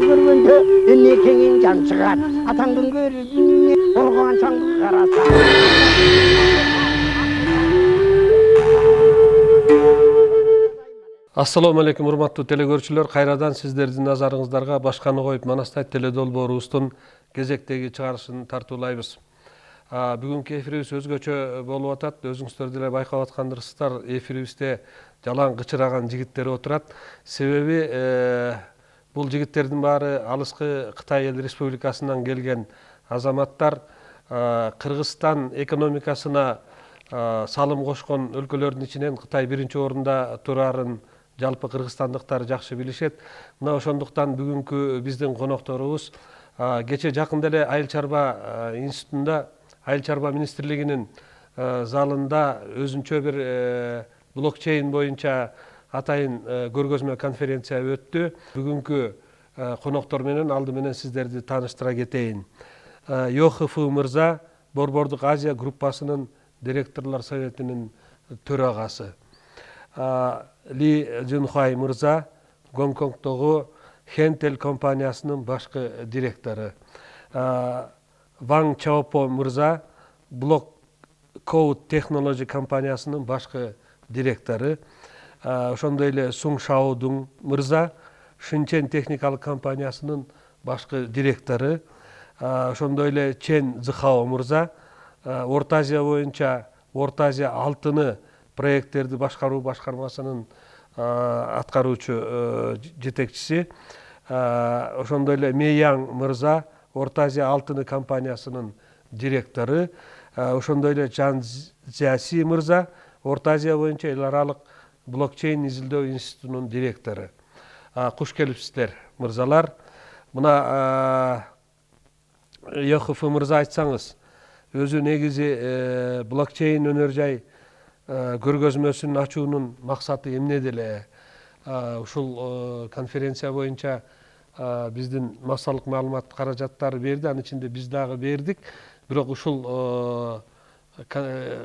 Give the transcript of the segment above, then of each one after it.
көргөндө эне кеңин жан чыгат. Атаңдын көрүп коргоган чаңды караса. Ассаламу алейкум, урматтуу телекөрүүчүлөр. Кайрадан сиздердин назарыңыздарга башканы коюп Манастай теледолбоорубуздун кезектеги чыгарышын тартуулайбыз. Бүгүнкү эфирибиз өзгөчө болуп атат. Өзүңүздөр деле байкап аткандырсыздар, эфирибизде жалаң кычыраган жигиттер отурат. Себеби бул жигиттердин баары алыскы Кытай Айыл Республикасынан келген азаматтар. Кыргызстан экономикасына салым кошкон өлкөлөрдүн ичинен Кытай биринчи орунда турарын жалпы кыргызстандыктар жакшы билишет. Мына ошондуктан бүгүнкү биздин конокторубуз кече жакында эле Айыл чарба институтунда, Айыл чарба министрлигинин залында өзүнчө бир блокчейн боюнча атайын көргөзмө конференция өттү. Бүгүнкү коноктор менен алды менен сиздерди тааныштыра кетейин. ЙОХФ мырза Борбордук Азия группасынын директорлор советинин төрагасы. Ли Жунхай мырза Гонконгдогу Хентел компаниясынын башкы директору. Ван Чаопо мырза Блок Code Technology компаниясынын башкы директору. Ошондой эле Сун Шаодун мырза Шынчен техникалык компаниясынын башкы директору. Ошондой эле Чен Зыхао мырза Орто Азия боюнча Орто Азия алтыны проекттерди башкаруу башкармасынын аткаруучу жетекчиси. Ошондой эле Мейяң мырза Орто Азия алтыны компаниясынын директору. Ошондой эле Жан Зяси мырза Орто Азия боюнча эл аралык блокчейн изилдөө институтунун директору. Куш келипсиздер, мырзалар. Мына ЙОХФ мырза, айтсаңыз, өзү негизи блокчейн өнөр жай көргөзмөсүн ачуунун максаты эмнеде эле? Ушул конференция боюнча биздин массалык маалымат каражаттары берди, анын ичинде биз дагы бердик. Бирок ушул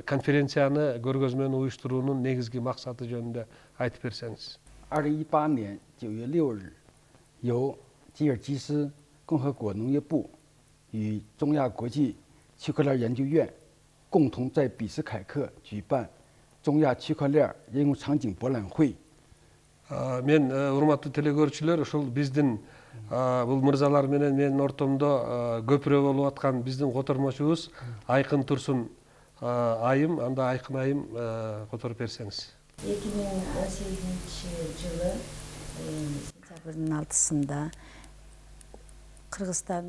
конференцияны көргөзмөнү уюштуруунун негизги максаты жөнүндө айтып берсеңиз. 2018年9月6日，由吉尔吉斯共和国农业部与中亚国际区块链研究院共同在比斯凯克举办中亚区块链应用场景博览会。 Мен урматтуу телекөрүүчүлөр, ушул биздин бул мырзалар менен менин ортомдо көпүрө болуп аткан биздин котормочубуз Айкын Турсун айым, анда Айкын айым которуп берсеңиз. 2018 жылы сентябрдын 6-сында Кыргызстан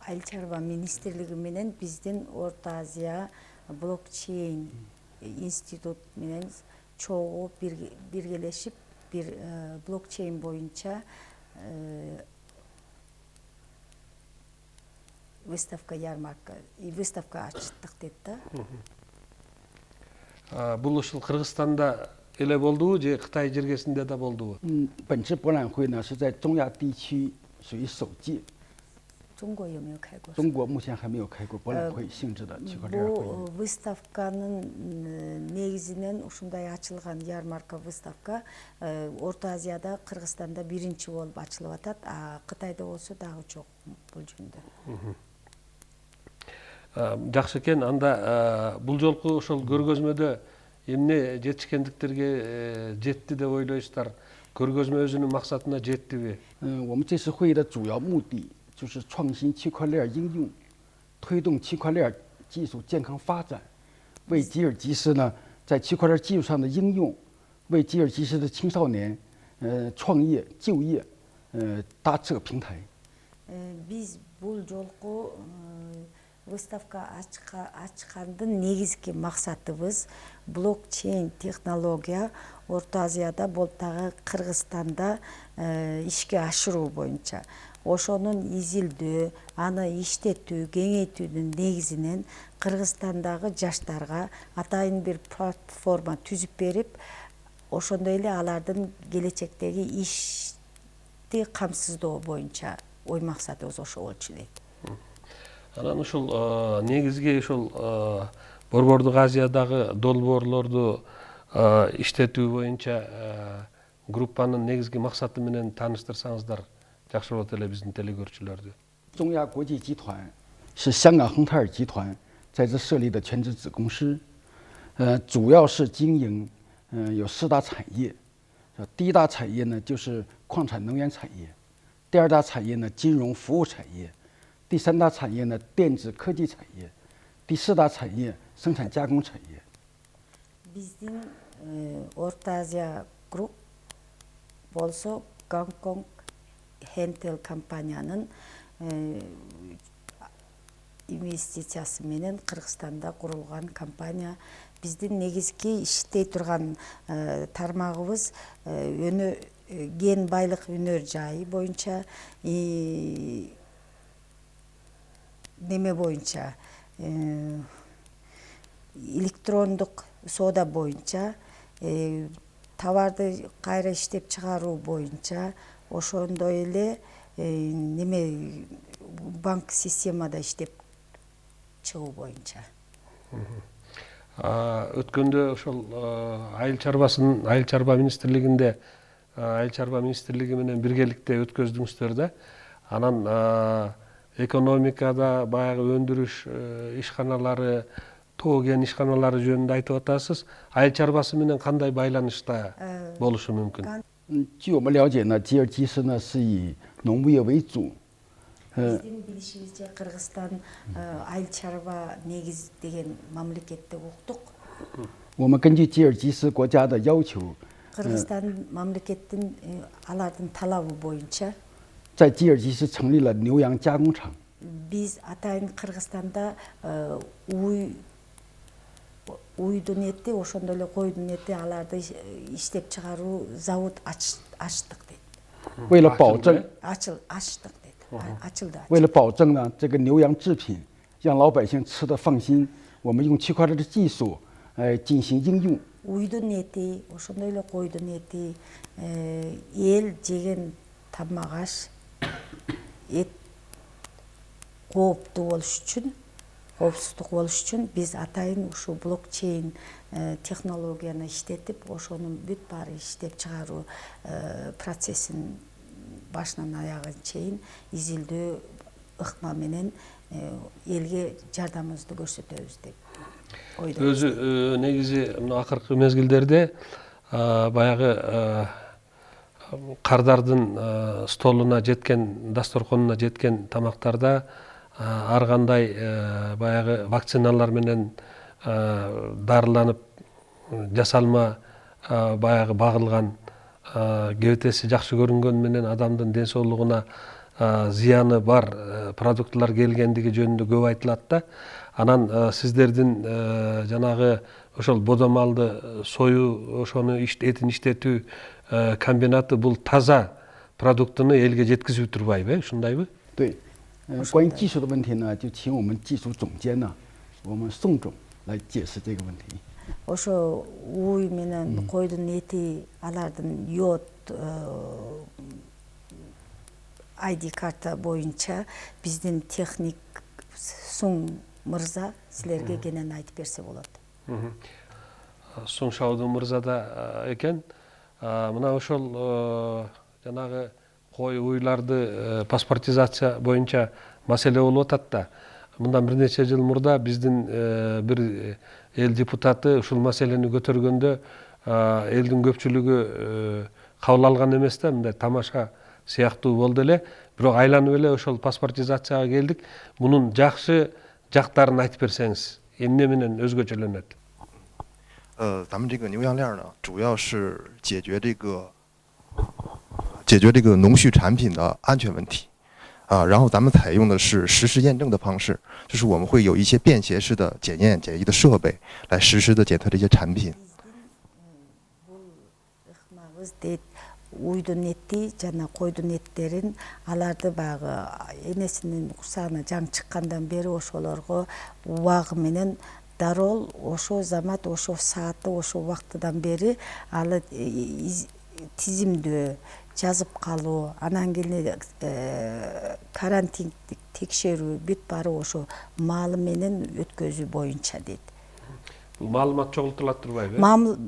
Айыл чарба министрлиги менен биздин Орто Азия блокчейн институт менен чогуу биргелешип бир блокчейн боюнча выставка ярмарка выставка ачтык дейт да. Бул ушул Кыргызстанда эле болдубу же Кытай жергесинде да болдубу? 本次博览会呢是在中亚地区属于首届。 中国有没有开过？ 中国目前还没有开过博览会性质的区块链会议。 Бул выставканын негизинен ушундай ачылган ярмарка выставка Орто Азияда, Кыргызстанда биринчи болуп ачылып атат, а Кытайда болсо дагы жок бул жөнүндө. Жакшы экен. Анда бул жолку ошол көргөзмөдө эмне жетишкендиктерге жетти деп ойлойсуздар? Көргөзмө өзүнүн максатына жеттиби? 我们这次会议的主要目的就是创新区块链应用，推动区块链技术健康发展，为吉尔吉斯呢在区块链技术上的应用，为吉尔吉斯的青少年创业就业搭设平台。 Биз бул жолку выставка ачкандын негизги максатыбыз блокчейн технология Орто Азияда болуп дагы Кыргызстанда ишке ашыруу боюнча. Ошонун изилдөө, аны иштетүү, кеңейтүүнүн негизинен Кыргызстандагы жаштарга атайын бир платформа түзүп берип, ошондой эле алардын келечектеги ишти камсыздоо боюнча ой максатыбыз ошо болчу дейт. Анан ушул негизги ушул Борбордук Азиядагы долбоорлорду иштетүү боюнча группанын негизги максаты менен тааныштырсаңыздар жакшы болот эле биздин телекөрүүчүлөрдү. 中亚国际集团是香港恒泰尔集团在这设立的全资子公司，主要是经营有4大产业，第一大产业呢就是矿产能源产业，第二大产业呢金融服务产业，第三大产业呢电子科技产业，第四大产业生产加工产业。 Биздин Орто Азия Груп болсо Гонконг Хентел компаниянын инвестициясы менен Кыргызстанда курулган компания. Биздин негизги иштей турган тармагыбыз ген байлык өнөр жайы боюнча, неме боюнча, электрондук соода боюнча, товарды кайра иштеп чыгаруу боюнча, ошондой эле неме банк системада иштеп чыгуу боюнча. Өткөндө ошол айыл чарба министрлигинде айыл чарба министрлиги менен биргеликте өткөздүңүздөр да. Анан экономикада баягы өндүрүш ишканалары, тоо кен ишканалары жөнүндө айтып атасыз. Айыл чарбасы менен кандай байланышта болушу мүмкүн? 据我们了解呢，吉尔吉斯呢是以农牧业为主。 Биздин билишибизче Кыргызстан айыл чарба негиз деген мамлекетте уктук. 我们根据吉尔吉斯国家的要求， Кыргызстан мамлекеттин алардын талабы боюнча 在吉尔吉斯成立了牛羊加工厂。 биз атайын Кыргызстанда уйдун эти, ошондой эле койдун эти аларды иштеп чыгаруу завод ачтык дейт. 为了保证 ачтык дейт. Ачылды. 为了保证呢这个牛羊制品让老百姓吃得放心，我们用区块链的技术进行应用。 Уйдун эти, ошондой эле койдун эти, эл жеген тамагаш эт кооптуу болуш үчүн, коопсуздук болуш үчүн биз атайын ушу блокчейн технологияны иштетип, ошонун бүт баары иштеп чыгаруу процессин башынан аягына чейин изилдөө ыкма менен элге жардамыбызды көрсөтөбүз деп ойдойбуз. Өзү негизи мына акыркы мезгилдерде баягы кардардын столуна жеткен, дасторконуна жеткен тамактарда ар кандай баягы вакциналар менен дарыланып жасалма баягы багылган кебетеси жакшы көрүнгөн менен адамдын ден соолугуна зыяны бар продуктылар келгендиги жөнүндө көп айтылат да. Анан сиздердин жанагы ошол бодомалды союу, ошону этин иштетүү комбинаты бул таза продуктуну элге жеткизип турбайбы, ушундайбы? 对，关于技术的问题呢，就请我们技术总监呢，我们宋总来解释这个问题。 Ошо уй менен койдун эти алардын йод ID карта боюнча биздин техник Сун мырза силерге кенен айтып берсе болот. Сун Шаудун мырза да экен. Мына ошол жанагы кой уйларды паспортизация боюнча маселе болуп атат да. Мындан бир нече жыл мурда биздин бир эл депутаты ушул маселени көтөргөндө элдин көпчүлүгү кабыл алган эмес да, мындай тамаша сыяктуу болду эле. Бирок айланып эле ошол паспортизацияга келдик. Мунун жакшы жактарын айтып берсеңиз, эмне менен өзгөчөлөнөт? 咱们这个牛羊链呢，主要是解决这个农畜产品的安全问题。 然后咱们采用的是实时验证的方式，就是我们会有一些便携式的检疫的设备，来实时的检测这些产品。 Уйдун эти жана койдун эттерин аларды багы энесинин курсагына жаң чыккандан бери ошолорго убагы менен дарол ошо замат, ошо сааты, ошо убактыдан бери алы тизимдөө жазып калуу, анан кийин карантиндик текшерүү бүт баары ошо маалы менен өткөзүү боюнча дейт. маалымат чогултулат турбайбы?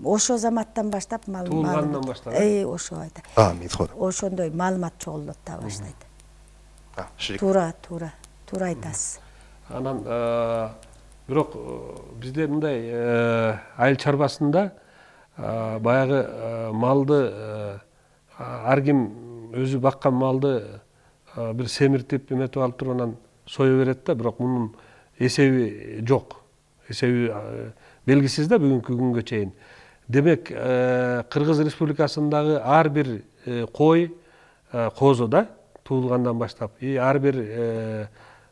Ошо заматтан баштап Туулгандан баштап. Ошо айта. 没错的。 Ошондой маалымат чогулат та баштайт. 是 Туура айтасыз. Анан бирок бизде мындай айыл чарбасында баягы малды ар ким өзү баккан малды бир семиртип эметип алып туруп анан сое берет да, бирок мунун эсеби жок. Эсеби белгисиз да бүгүнкү күнгө чейин. Демек, Кыргыз Республикасындагы ар бир кой, козо да туулгандан баштап, ар бир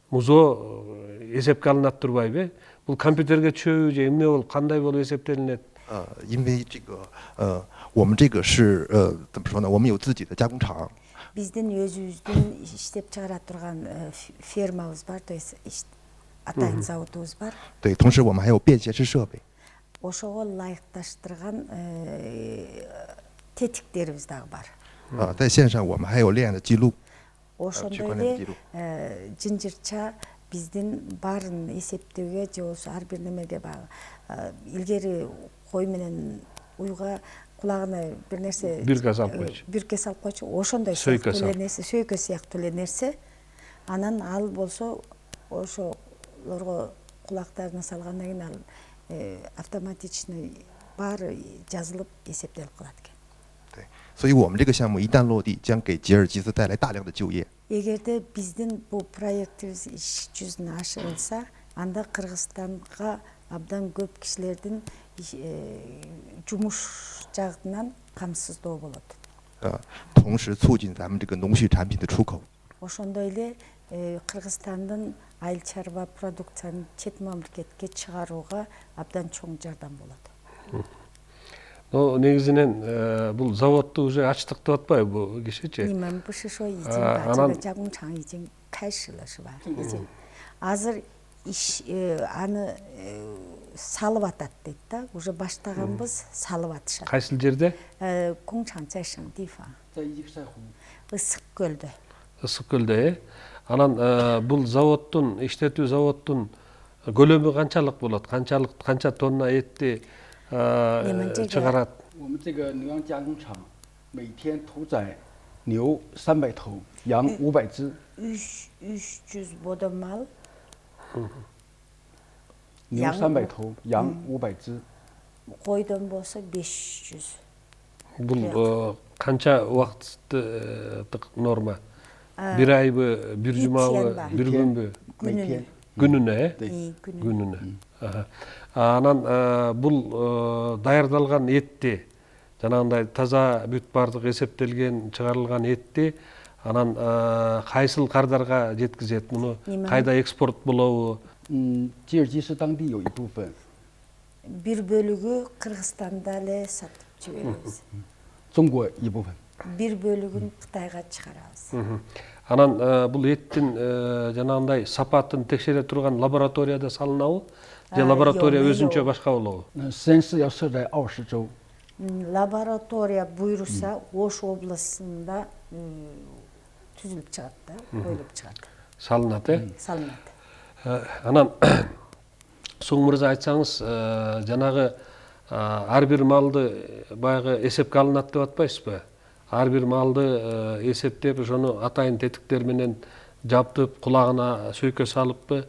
музоо эсепке алынат турбайбы? Бул компьютерге түшөбү же эмне болуп, кандай болуп эсептелинет? 因为这个我们这个是怎么说呢？我们有自己的加工厂。 Биздин өзүбүздүн иштеп чыгара турган фермабыз бар, то есть атайын заводубуз бар. 对，同时我们还有便携式设备。 Ошого ылайыкташтырган тетиктерибиз дагы бар. 在线上我们还有恋爱的记录。 Ошондой эле жынжырча биздин баарын эсептөөгө же болбосо ар бир немеге баягы илгери кой менен уйга кулагына бир нерсе бирке салып койчу. Бирке салып койчу. Ошондой сөйкө сыяктуу эле нерсе. Анан ал болсо ошолорго кулактарына салгандан кийин ал автоматичный баары жазылып эсептелип калат экен. 对，所以我们这个项目一旦落地，将给吉尔吉斯带来大量的就业。 Эгерде биздин бул проектибиз иш жүзүнө ашырылса, анда Кыргызстанга абдан көп кишилердин жумуш жагынан камсыздоо болот. 同时促进咱们这个农畜产品的出口。 Ошондой эле Кыргызстандын айыл чарба продукциясын чет мамлекетке чыгарууга абдан чоң жардам болот. Негизинен бул заводду уже ачтык деп атпайбы бул кишичи? 你们不是说已经把这个加工厂已经开始了是吧？已经азыр аны салып атат дейт да. Уже баштаганбыз, салып атышат. Кайсыл жерде? Коңчаңчайшың дифа. 在一晒湖。 Ысык көлдө. Ысык көлдө, Анан бул заводдун, иштетүү заводдун көлөмү канчалык болот? Канча тонна этти чыгарат? 我们这个牛羊加工厂每天屠宰牛300头，羊500只。 300 бодон мал. 牛300头，羊500只。 Койдон болсо 500. Бул канча убакыттык норма? Бир айбы, бир жумабы, бир күнбү? Күнүнө, күнүнө. Анан бул даярдалган этти, жанагындай таза бүт бардык эсептелген, чыгарылган этти анан кайсыл кардарга жеткизет? Муну кайда экспорт болобу? 吉尔吉斯当地有一部分。 Бир бөлүгү Кыргызстанда эле сатып жиберебиз. 中国一部分。 Бир бөлүгүн Кытайга чыгарабыз. Анан бул эттин жанагындай сапатын текшере турган лабораторияда салынабы? Же лаборатория өзүнчө башка болобу? 实验室要设在奥氏州。 Лаборатория буйруса Ош областында түзүлүп чыгат да, коюлуп чыгат. Салынат, Салынат. Анан Соң мырза айтсаңыз, жанагы ар бир малды баягы эсепке алынат деп атпайсызбы? Ар бир малды эсептеп, ошону атайын тетиктер менен жаптып, кулагына сөйкө салыппы?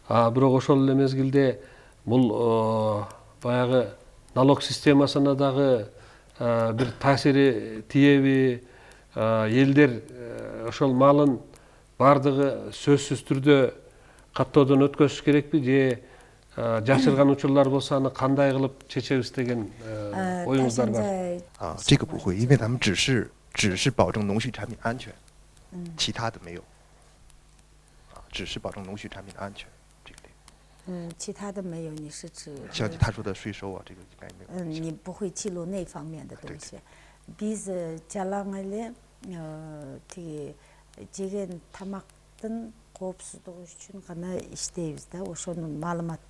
Бирок ошол эле мезгилде бул баягы налог системасына дагы бир таасири тиеби? Элдер ошол малын бардыгы сөзсүз түрдө каттоодон өткөзүш керекпи же жашырган учурлар болсо аны кандай кылып чечебиз деген оюңуздар бар? 这个不会，因为咱们只是保证农畜产品安全，其他的没有。只是保证农畜产品的安全，这个点。其他的没有，你是指？像他说的税收啊，这个应该没有。你不会记录那方面的东西。Biz жалаң эле тиги жеген тамактын коопсуздугу үчүн гана иштейбиз да, ошонун маалымат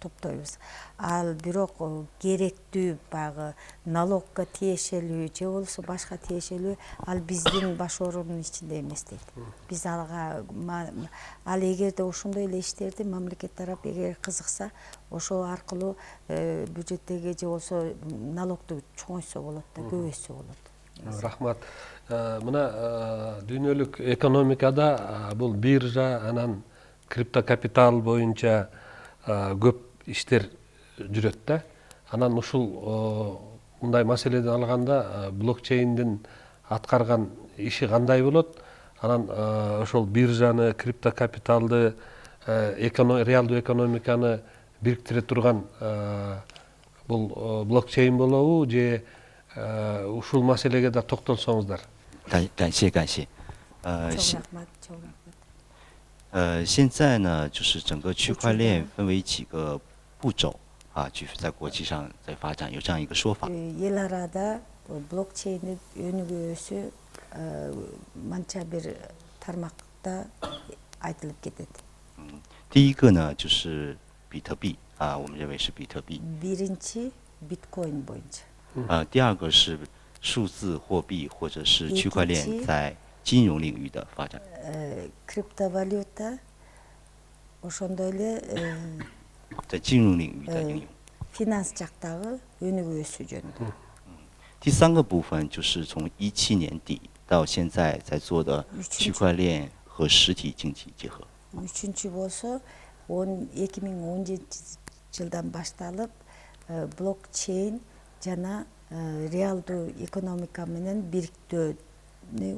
топтойбуз. Ал бирок керектүү баягы налогко тиешелүү же болбосо башка тиешелүү ал биздин баш оорунун ичинде эмес дейт. Биз алга ал эгерде ошондой эле иштерди мамлекет тарап эгер кызыкса, ошол аркылуу бюджеттеги же болбосо налогду чоңойтсо болот да, көбөйтсө болот. Рахмат. Мына дүйнөлүк экономикада бул биржа, анан криптокапитал боюнча көп иштер жүрөт да. Анан ушул мындай маселеден алганда блокчейндин аткарган иши кандай болот? Анан ошол биржаны, криптокапиталды, реалдуу экономиканы бириктире турган бул блокчейн болобу же ушул маселеге да токтолсоңуздар. 感谢。现在呢，就是整个区块链分为几个步骤啊，在国际上在发展，有这样一个说法。 эл арада блокчейндин өнүгүүсү манча бир тармакта айтылып кетет. 第一个呢，就是比特币啊，我们认为是比特币。 Биринчи биткоин боюнча. 第二个是数字货币或者是区块链在金融领域的发展。 Криптовалюта ошондой эле 在金融领域的应用。 финанс жактагы өнүгүүсү жөнүндө. 第三个部分就是从17年底到现在在做的区块链和实体经济结合。 Үчүнчү болсо 2017 жылдан башталып блокчейн жана реалдуу экономика менен бириктүүнү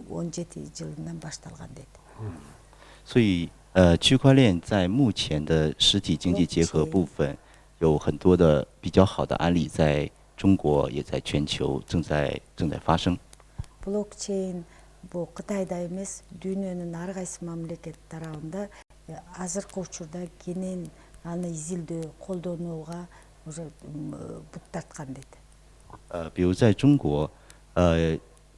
17 жылынан башталган дейт. 所以区块链在目前的实体经济结合部分有很多的比较好的案例，在中国也在全球正在发生。 Блокчейн бул Кытайда эмес, дүйнөнүн ар кайсы мамлекет тарабында азыркы учурда кенен аны изилдөө, колдонууга уже бут тарткан дейт. 比如在中国，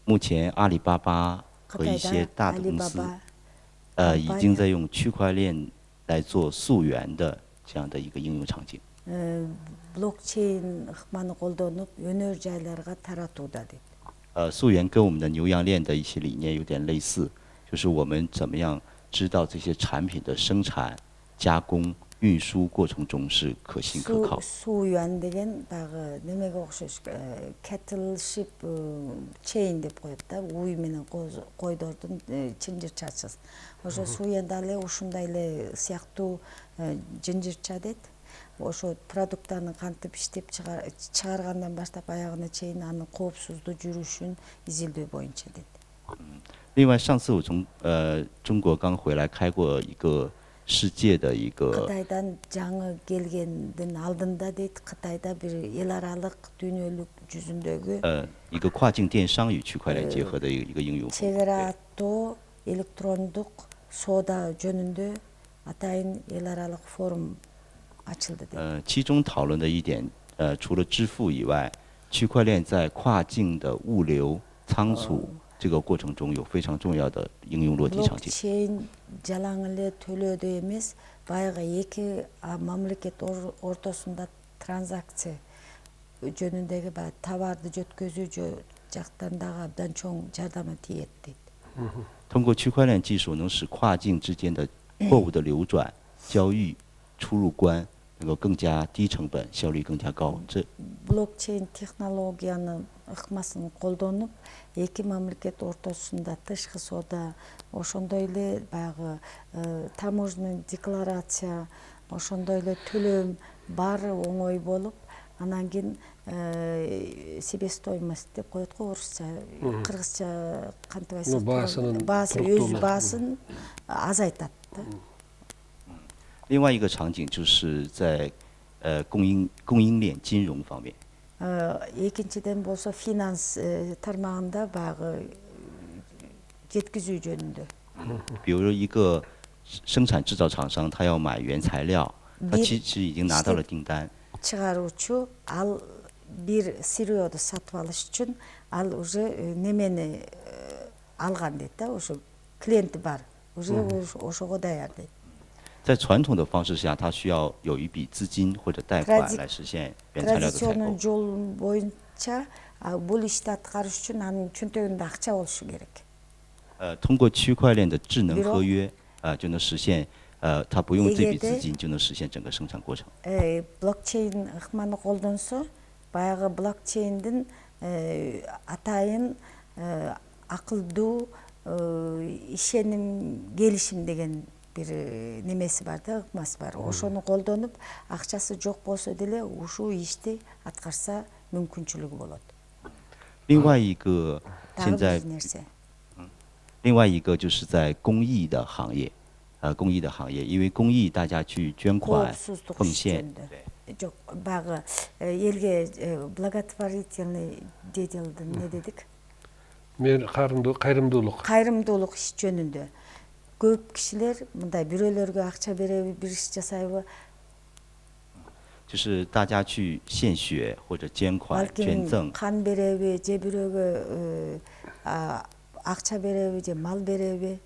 目前阿里巴巴和一些大的公司，已经在用区块链来做溯源的这样的一个应用场景。 Блокчейн ыкманы колдонуп өнөр жайларга таратууда дейт. 溯源跟我们的牛羊链的一些理念有点类似，就是我们怎么样知道这些产品的生产、加工、运输过程中是可信可靠。 Суюан деген дагы немеге окшош, cattle ship chain деп коет да, уй менен койдордун чынжырчасы. Ошо суюан дагы ушундай эле сыяктуу жынжырча дейт. Ошо продукттарын кантип иштеп чыгаргандан баштап аягына чейин анын коопсуздуу жүрүшүн изилдөө боюнча дейт. 另外，上次我从中国刚回来，开过一个世界的一个 Кытайдан жаңы келгендин алдында дейт, Кытайда бир эл аралык дүйнөлүк жүзүндөгү 一个跨境电商与区块链结合的一个应用。 чек ара аттоо электрондук соода жөнүндө атайын эл аралык форум açıldı deyt. 其中讨论的一点，除了支付以外，区块链在跨境的物流、仓储这个过程中有非常重要的应用落地场景。 Блокчейн жалаң эле төлөөдө эмес, баягы эки мамлекет ортосунда транзакция жөнүндөгү баягы товарды жеткизүү жактан дагы абдан чоң жардамы тиет дейт. 通过区块链技术，能使跨境之间的货物的流转、交易、出入关能够更加低成本，效率更加高。这 Блокчейн технологиянын ыкмасын колдонуп, эки мамлекет ортосунда тышкы соода, ошондой эле баягы таможенный декларация, ошондой эле төлөм баары оңой болуп, анан кийин себестоимость деп коет го орусча, кыргызча кантип айтсак, баасы өз баасын азайтат да. 另外一个场景就是在供应链金融方面。 Экинчиден болсо финанс тармагында баягы жеткизүү жөнүндө. 比如一个生产制造厂商，他要买原材料，他其实已经拿到了订单。 Чыгаруучу ал бир сырьёду сатып алыш үчүн ал уже немени алган дейт да, ошо клиенти бар. уже ошого даяр дейт. 在传统的方式下，它需要有一笔资金或者贷款来实现原材料的采购。 Традиционный жол боюнча бул ишти аткарыш үчүн анын чөнтөгүндө акча болушу керек. 通过区块链的智能合约就能实现它不用这笔资金就能实现整个生产过程。 Блокчейн ыкманы колдонсо, баягы блокчейндин атайын акылдуу ишеним келишим деген бир немеси бар да, ыкмасы бар. Ошону колдонуп, акчасы жок болсо деле ушул ишти аткарса мүмкүнчүлүгү болот. 另外一个现在，另外一个就是在公益的行业，公益的行业，因为公益大家去捐款奉献，对。 Жок, баягы элге благотворительный деятельдин не дедик? Мен кайрымдуулук. Кайрымдуулук иш жөнүндө көп кишилер мындай бирөөлөргө акча береби, бир иш жасайбы? 就是大家去献血或者捐款捐赠。 Кан береби, же бирөөгө акча береби, же мал береби?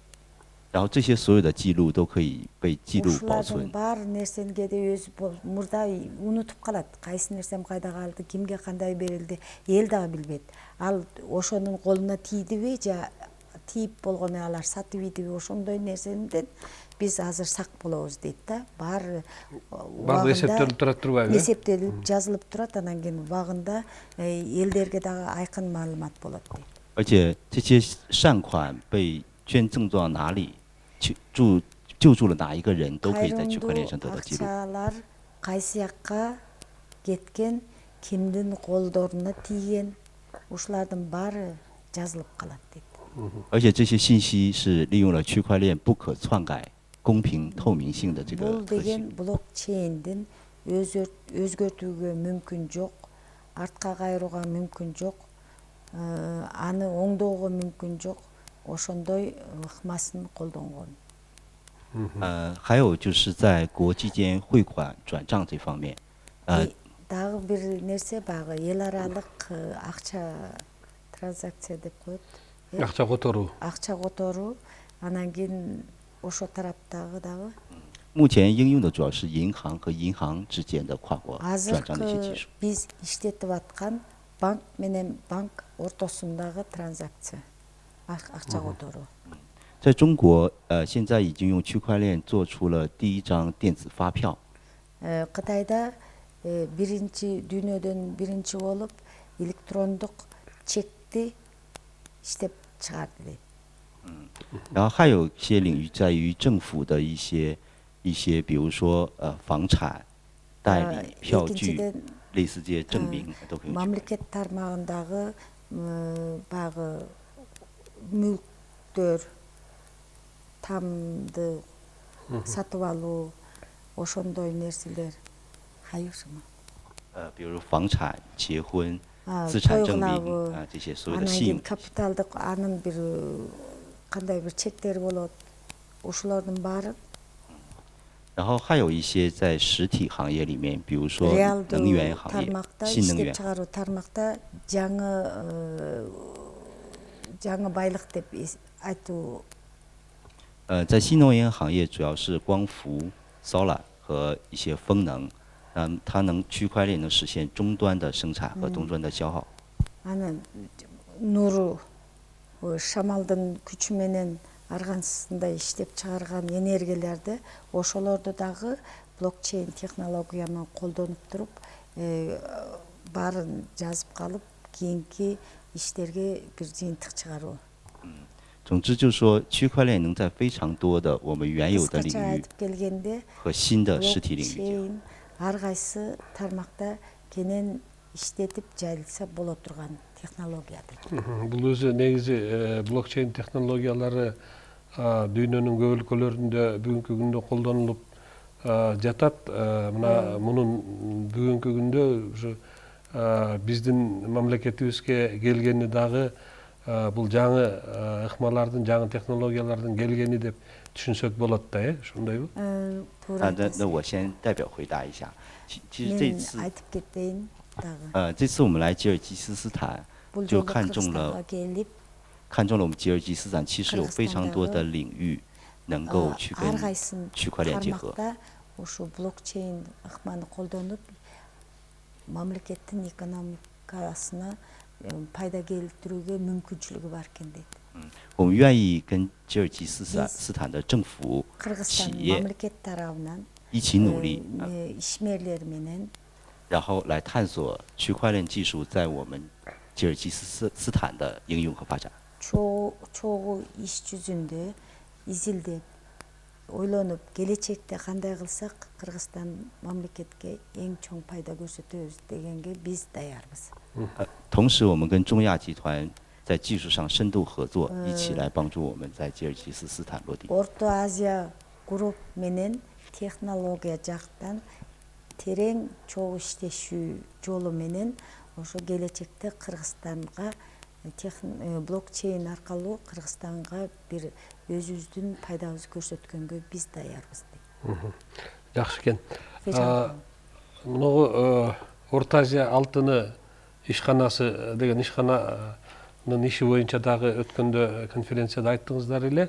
然后这些所有的记录都可以被记录保存。 Бар нерсени кээде өзү мурда унутуп калат. Кайсы нерсем кайда калды, кимге кандай берилди, эл дагы билбейт. Ал ошонун колуна тийдиби, же тийип болгону алар сатып ийдиби, ошондой нерседен биз азыр сак болобуз дейт да. Баары эсептелип турат турбайбы? Эсептелип, жазылып турат, анан кийин убагында элдерге дагы айкын маалымат болот дейт. 而且这些善款被捐赠到哪里，救助了哪一个人，都可以在区块链上得到记录。 Акчалар кайсы жакка кеткен, кимдин колдоруна тийген, ушулардын баары жазылып калат дейт. 而且这些信息是利用了区块链不可篡改、公平透明性的这个 Бул 特 деген 性。 блокчейндин өзгөртүүгө мүмкүн жок, артка кайрууга мүмкүн жок, аны оңдоого мүмкүн жок, ошондой ыкмасын колдонгон. 还有就是在国际间汇款转账这方面， Дагы бир нерсе багы эл аралык акча транзакция деп коет. Акча которуу. Акча которуу, анан кийин ошо тараптагы дагы. 目前应用的主要是银行和银行之间的跨国转账的一些技术。 Биз иштетип аткан банк менен банк ортосундагы транзакция, акча которуу. 在中国，现在已经用区块链做出了第一张电子发票。 Кытайда дүйнөдөн биринчи болуп электрондук чекти иштеп чыгарды дейт. 然后还有一些领域在于政府的一些，比如说房产、代理、票据，类似这些证明都可以用。 Мамлекет тармагындагы багы мүлктөр, тамды сатып алуу, ошондой нерселер хайышма. 比如房产、结婚、资产证明这些所有的信用。 Капиталдык анын бир кандай бир чектери болот. Ошолордун баары. 然后还有一些在实体行业里面，比如说能源行业、新能源。 тармакта жаңы байлык деп айтуу. 在新能源行业主要是光伏、solar 和一些风能，它能区块链能实现终端的生产和终端的消耗。 Анан нуру шамалдын күчү менен аргансында иштеп чыгарган энергияларды ошолорду дагы блокчейн технологияны колдонуп туруп баарын жазып калып кийинки иштерге бир жыйынтык чыгаруу. 总之就是说，区块链能在非常多的我们原有的领域和新的实体领域。 ар кайсы тармакта кенен иштетип жайылса боло турган технологиядыр. Бул өзү негизи блокчейн технологиялары дүйнөнүн көп өлкөлөрүндө бүгүнкү күндө колдонулуп жатат. Мына мунун бүгүнкү күндө ушу биздин мамлекетибизге келгени дагы бул жаңы ыкмалардын, жаңы технологиялардын келгени деп түшүнсөк болот да, ошондойбу? 那我先代表回答一下。其实这次， айтып кетейин дагы. 这次我们来吉尔吉斯斯坦，就看中了我们吉尔吉斯斯坦其实有非常多的领域，能够去跟 аргайсын 区块链结合。 тармакта ушу блокчейн ыкманы колдонуп мамлекеттин экономикасына пайда келтирүүгө мүмкүнчүлүгү бар экен дейт. 我们愿意跟吉尔吉斯斯坦的政府、企 Кыргызстан 业 мамлекет тарабынан 一起努力， ишмерлер менен 然后来探索区块链技术在我们吉尔吉斯坦的应用和发展。 чогуу иш жүзүндө изилдеп ойлонуп келечекте кандай кылсак Кыргызстан мамлекетке эң чоң пайда көрсөтөбүз дегенге биз даярбыз. 同时，我们跟中亚集团在技术上深度合作，一起来帮助我们在吉尔吉斯坦落地。 Орто Азия групп менен технология жактан терең чогуу иштешүү жолу менен ошо келечекте Кыргызстанга блокчейн аркылуу Кыргызстанга бир өзүбүздүн пайдабызды көрсөткөнгө биз даярбыз. Жакшы экен. Мынау Орто Азия алтыны ишканасы деген ишкананын иши боюнча дагы өткөндө конференцияда айттыңыздар эле.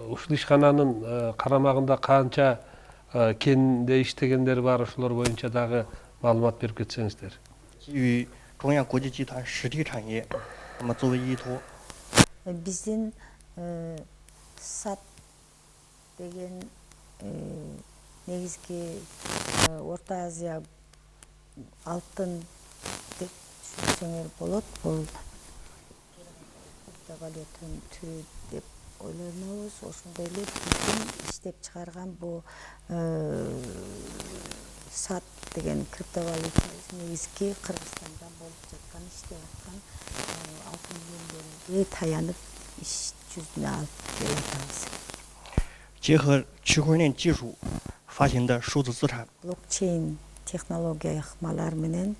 Ушул ишкананын карамагында канча кенде иштегендер бар, ошолор боюнча дагы маалымат берип кетсеңиздер. 基于中亚国际集团实体产业，那么作为依托， Биздин сат деген негизги Орто Азия алтын деп түшүнсөңөр болот. Бул валютанын түрү деп ойлонобуз. Ошондой эле биздин иштеп чыгарган бул сат деген криптовалюта негизги Кыргызстанда болуп жаткан иштеп аткан алтын кендерге таянып иш жүзүнө алып келатабыз. 结合区块链技术发行的数字资产， блокчейн технология ыкмалар менен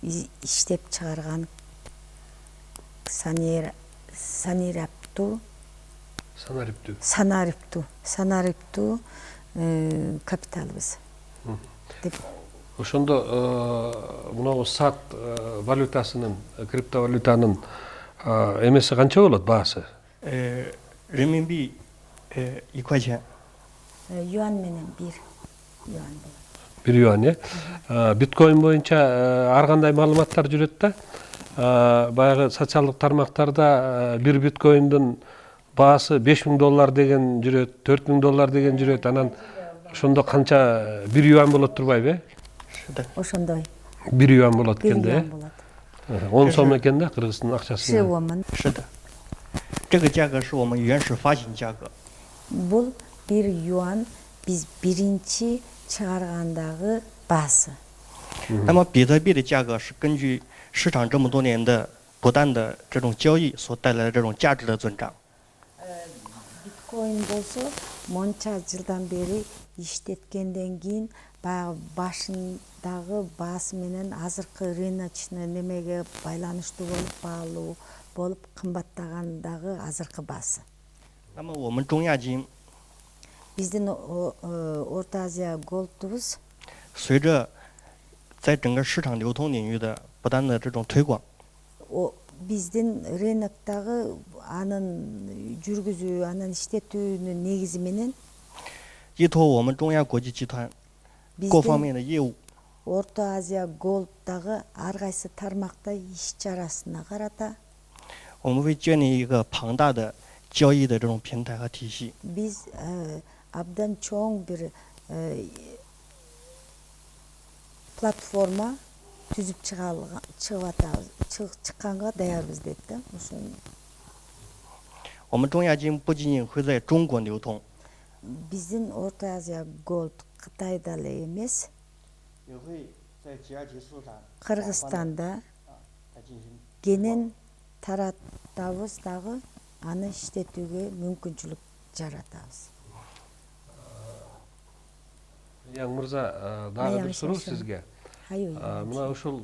иштеп чыгарган санариптуу капиталыбыз. Ошондо мынау сат валютасынын, криптовалютанын эмеси канча болот баасы? 人民币1块钱， юан менен 1 юан болот. 1 юан, э? Биткоин боюнча ар кандай маалыматтар жүрөт да. Баягы социалдык тармактарда 1 биткоиндин баасы $5000 деген жүрөт, $4000 деген жүрөт. Анан ошондо канча 1 юан болот турбайбы? Ошондой. 1 юан болот экен да. 10 сом экен да Кыргыздын акчасы. 是的，这个价格是我们原始发行价格。 Бул 1 юан биз биринчи чыгаргандагы баасы. 那么比特币的价格是根据市场这么多年的不断的这种交易所带来的这种价值的增长。 биткоин болсо монча жылдан бери иштеткенден кийин баягы башындагы баасы менен азыркы рыночный немеге байланыштуу болуп баалуу болуп кымбаттагандагы азыркы баасы. 那么我们中亚金 биздин Орто Азия голдубуз 随着在整个市场流通领域的不断的这种推广， биздин рыноктагы анын жүргүзүү, анын иштетүүнүн негизи менен 依托我们中亚国际集团各方面的业务， Орто Азия голддагы ар кайсы тармакта иш чарасына карата 我们会建立一个庞大的交易的这种平台和体系。 биз абдан чоң бир платформа түзүп чыкканга даярбыз дейт да. 我们中亚金不仅仅会在中国流通， биздин Орто Азия голд Кытайда эле эмес, 也会在吉尔吉斯坦 Кыргызстанда 来进行。 кенен таратабыз дагы, аны иштетүүгө мүмкүнчүлүк жаратабыз. Яң мырза, дагы бир суроо сизге. Мына ушул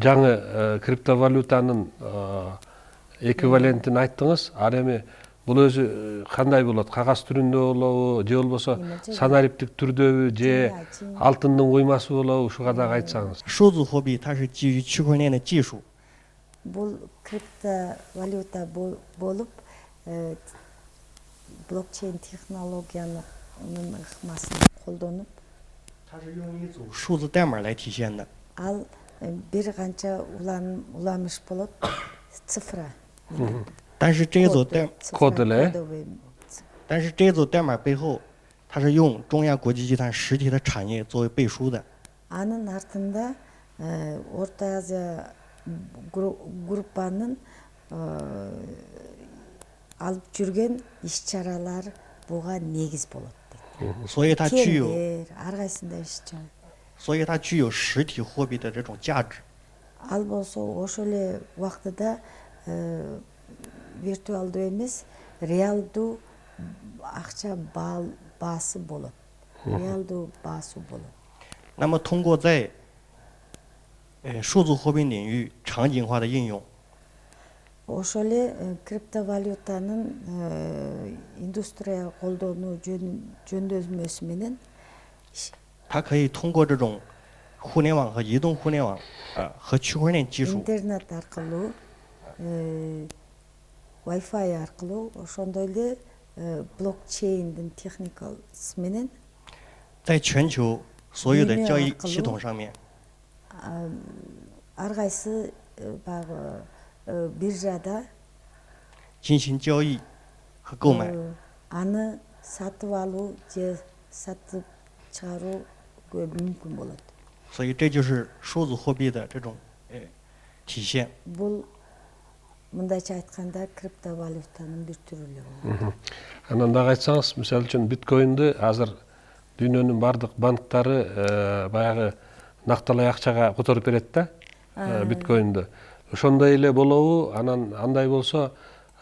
жаңы криптовалютанын эквивалентин айттыңыз. Ал эми бул өзү кандай болот? Кагаз түрүндө болобу, же болбосо санариптик түрдөбү, же алтындын куймасы болобу? Ушуга дагы айтсаңыз. 数字货币它是基于区块链的技术， бул криптовалюта болуп блокчейн технологияның ыкмасын колдонуп 它是用一组数字代码来体现的。 ал бир канча уламыш болот цифра 但是这一组代， Код эле. 但是这一组代码背后，它是用中亚国际集团实体的产业作为背书的。 анын артында Орто Азия группанын алып жүрген иш-чаралар буга негиз болот дейт. 所以它具有， ар кайсында иш-чара. 所以它具有实体货币的这种价值。 Ал болсо ошол эле убактыда виртуалдуу эмес, реалдуу акча баасы болот. Реалдуу баасы болот. 那么通过在数字货币领域场景化的应用， Ошол эле криптовалютанын индустрия колдонуу жөндөмөсү менен 它可以通过这种互联网和移动互联网和区块链技术， интернет аркылуу Wi-Fi аркылуу ошондой эле блокчейндин техникасы менен 在全球所有的交易系统上面， ар кайсы баягы биржада 进行交易和购买。 аны сатып алуу же сатып чыгарууга мүмкүн болот. 所以这就是数字货币的这种体现。 Бул мындайча айтканда криптовалютанын бир түрү эле болот. Анан дагы айтсаңыз, мисалы үчүн биткоинди азыр дүйнөнүн бардык банктары баягы накталай акчага которуп берет да, биткоинди. Ошондой эле болобу? Анан андай болсо,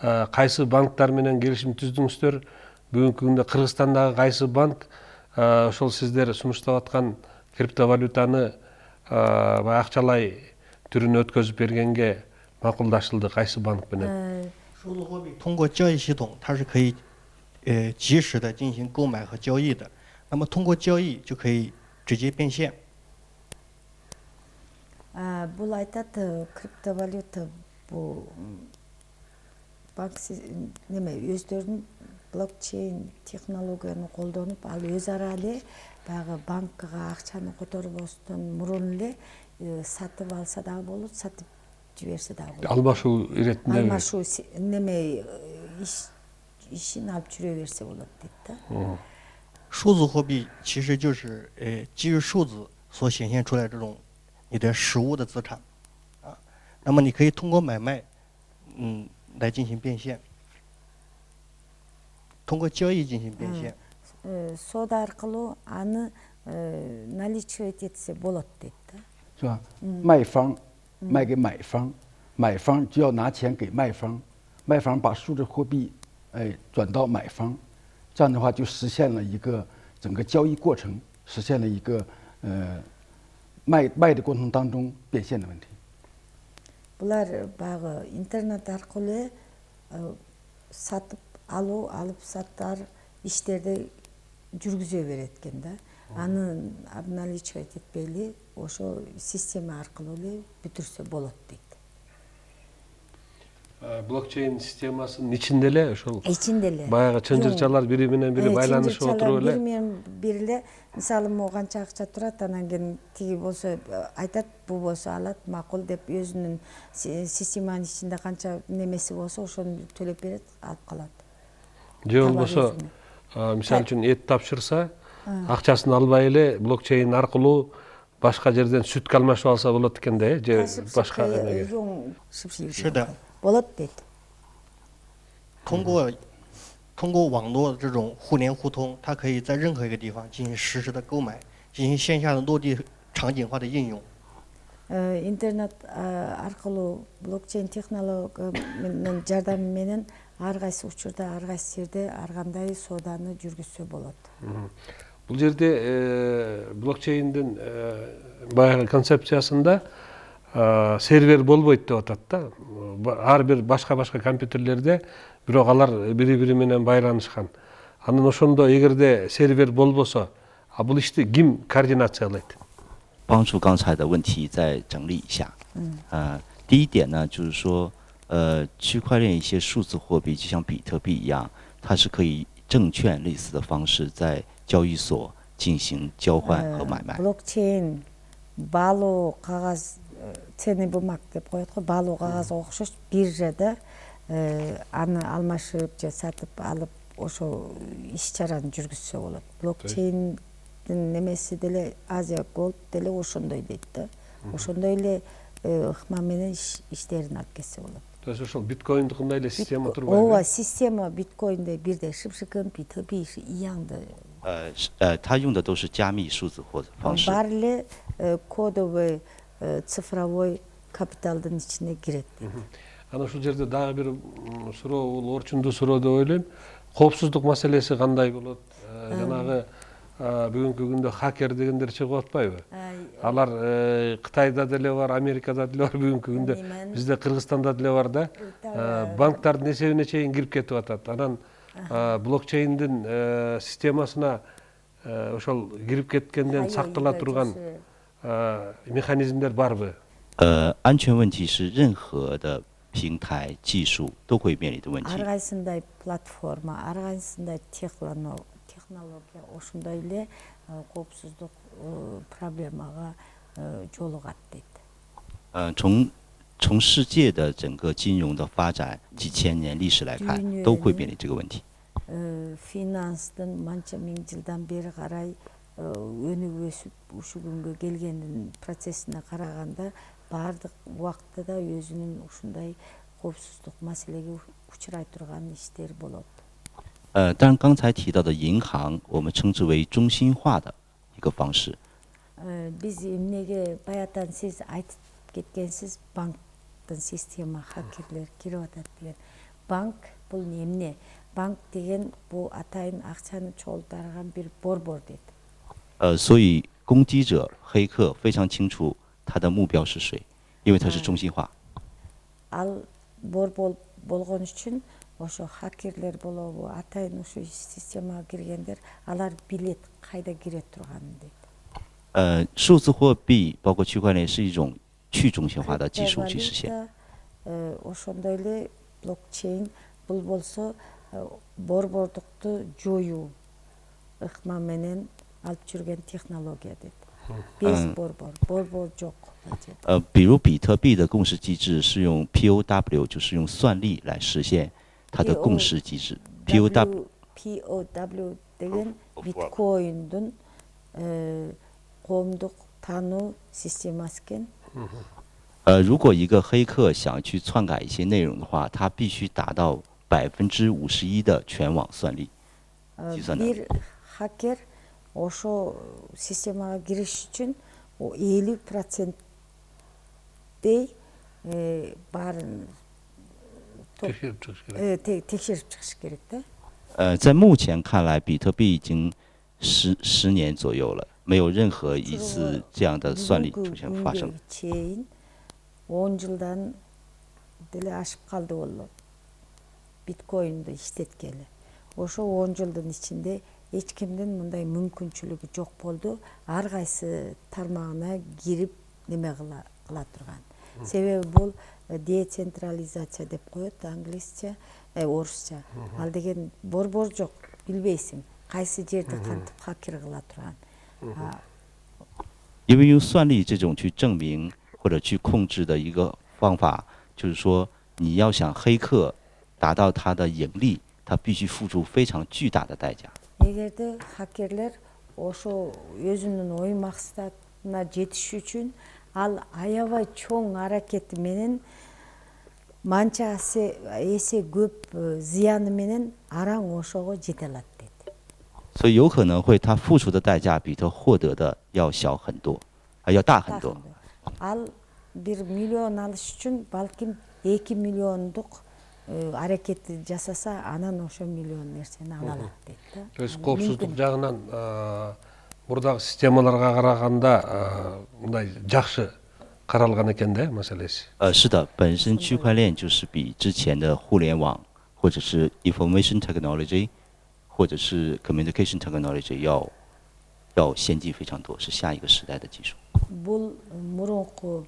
кайсы банктар менен келишим түздүңүздөр? Бүгүнкү күндө Кыргызстандагы кайсы банк ошол сиздер сунуштап аткан криптовалютаны акчалай түрүнө өткөзүп бергенге макулдашылды? Кайсы банк менен? 数字货币通过交易系统，它是可以及时的进行购买和交易的。那么通过交易就可以直接变现。 Бул айтат криптовалюта бул банк неме өздөрүнүн блокчейн технологияны колдонуп, ал өз ара эле баягы банкка акчаны которбостон мурун эле сатып алса дагы болот, сатып жиберсе дагы болот. Алмашуу иретинде. Алмашуу неме ишин алып жүрө берсе болот дейт да. 数字货币其实就是基于数字所显现出来这种你的实物的资产，那么你可以通过买卖，来进行变现，通过交易进行变现。Сода аркылуу аны наличивать этсе болот дейт да. 是吧？卖方卖给买方，买方就要拿钱给卖方，卖方把数字货币转到买方，这样的话就实现了一个整个交易过程，实现了一个卖的过程当中变现的问题。 Булар баягы интернет аркылуу сатып алуу, алып сатар иштерди жүргүзө берет экен да. Аны обналичивать этпейли, ошо система аркылуу эле бүтүрсө болот дейт. Блокчейн системасынын ичинде эле ошол Ичинде эле. баягы чынжырчалар бири менен бири байланышып отуруп эле. Бири менен бири эле, мисалы могу канча акча турат, анан кийин тиги болсо айтат, бул болсо алат, макул деп өзүнүн системанын ичинде канча немеси болсо ошону төлөп берет, алып калат. Же болбосо мисалы үчүн эт тапшырса, акчасын албай эле блокчейн аркылуу башка жерден сүткө алмашып алса болот экен да, же башка эмеге. 是的， болот дейт. 通过网络这种互联互通，它可以在任何一个地方进行实时的购买，进行线下的落地场景化的应用。 Интернет аркылуу блокчейн технологиянын жардамы менен ар кайсы учурда, ар кайсы жерде ар кандай сооданы жүргүзсө болот. Бул жерде блокчейндин баягы концепциясында сервер болбойт деп атат да. Ар бир башка компьютерлерде бирок алар бири-бири менен байланышкан. Анан ошондо эгерде сервер болбосо, бул ишти ким координациялайт? 帮助刚才的问题再整理一下。第一点呢，就是说区块链一些数字货币，就像比特币一样，它是可以证券类似的方式在交易所进行交换和买卖。 блокчейн балу кагаз ценный бумаг деп коет го, балу кагазга окшош биржада аны алмашып же сатып алып ошо иш чараны жүргүзсө болот. Блокчейндин немеси деле Азия Голд деле ошондой дейт да. Ошондой эле ыкма менен иштерин алып кетсе болот. То есть ошол биткоиндикындай эле система турбайбы? Ооба, система биткоиндей бирдей шыпшыкын, биткоин иянды. 它用的都是加密数字或方式。 Бар эле кодовый цифровой капиталдын ичине кирет. Анан ушул жерде дагы бир суроо, бул орчундуу суроо деп ойлойм. Коопсуздук маселеси кандай болот? Жанагы бүгүнкү күндө хакер дегендер чыгып атпайбы? Алар Кытайда деле бар, Америкада деле бар, бүгүнкү күндө бизде Кыргызстанда деле бар да. Банктардын эсебине чейин кирип кетип атат. Анан блокчейндин системасына ошол кирип кеткенден сактала турган механизмдер барбы? 安全问题是任何的平台技术都会面临的问题。 Ар кайсындай платформа, ар кайсындай технология ошондой эле коопсуздук проблемага жолугат дейт. 从世界的整个金融的发展几千年历史来看，都会面临这个问题。 Финанстын манча миң жылдан бери карай өнүгүп өсүп ушу күнгө келгендин процессине караганда баардык убакытта да өзүнүн ушундай коопсуздук маселеге учурай турган иштер болот. 当然刚才提到的银行，我们称之为中心化的一个方式。 Биз эмнеге баятан сиз айтып кеткенсиз, банктын система хакерлер кирип атат деген. Банк бул эмне? Банк деген бул атайын акчаны чогултарган бир борбор дейт. 所以攻击者黑客非常清楚他的目标是谁，因为它是中心化。 Ал борбор болгон үчүн ошо хакерлер болобу, атайын ушу системага киргендер, алар билет кайда кире турганын дейт. 数字货币包括区块链是一种去中心化的技术去实现。 Ошондой эле блокчейн бул болсо борбордукту жоюу ыкма менен алып жүрген технология дейт. Без борбор жок. 比如比特币的共识机制是用 POW， 就是用算力来实现它的共识机制。POW деген биткоиндун коомдук таануу системасы экен. 如果一个黑客想去篡改一些内容的话，他必须达到51%的全网算力计算能力。 Bir hacker ошо системага кириш үчүн 50%дей баарын текшерип чыгыш керек да. 在目前看来，比特币已经10年左右了，没有任何一次这样的算力出现发生。 10 жылдан деле ашып калды болот. Биткоинду иштеткеле. Ошо 10 жылдын ичинде эч кимдин мындай мүмкүнчүлүгү жок болду. Ар кайсы тармагына кирип неме кыла турган. Себеби бул децентрализация деп коет англисче, орусча. Ал деген борбор жок, билбейсиң. Кайсы жерде кантип хакер кыла турган. 因为用算力这种去证明或者去控制的一个方法，就是说你要想黑客达到他的盈利，他必须付出非常巨大的代价。 Эгерде хакерлер ошо өзүнүн ой максатына жетиш үчүн ал аябай чоң аракети менен манча эсе көп зыяны менен араң ошого жете алат дейт. 所以有可能会他付出的代价比他获得的要小很多，要大很多。 Ал 1 миллион алыш үчүн балким 2 миллиондук аракетти жасаса, анан ошо миллион нерсени ала алат дейт да. То есть коопсуздук жагынан мурдагы системаларга караганда мындай жакшы каралган экен да маселеси. 是的，本身区块链就是比之前的互联网或者是 information technology 或者是 communication technology要先进非常多，是下一个时代的技术。 Бул мурунку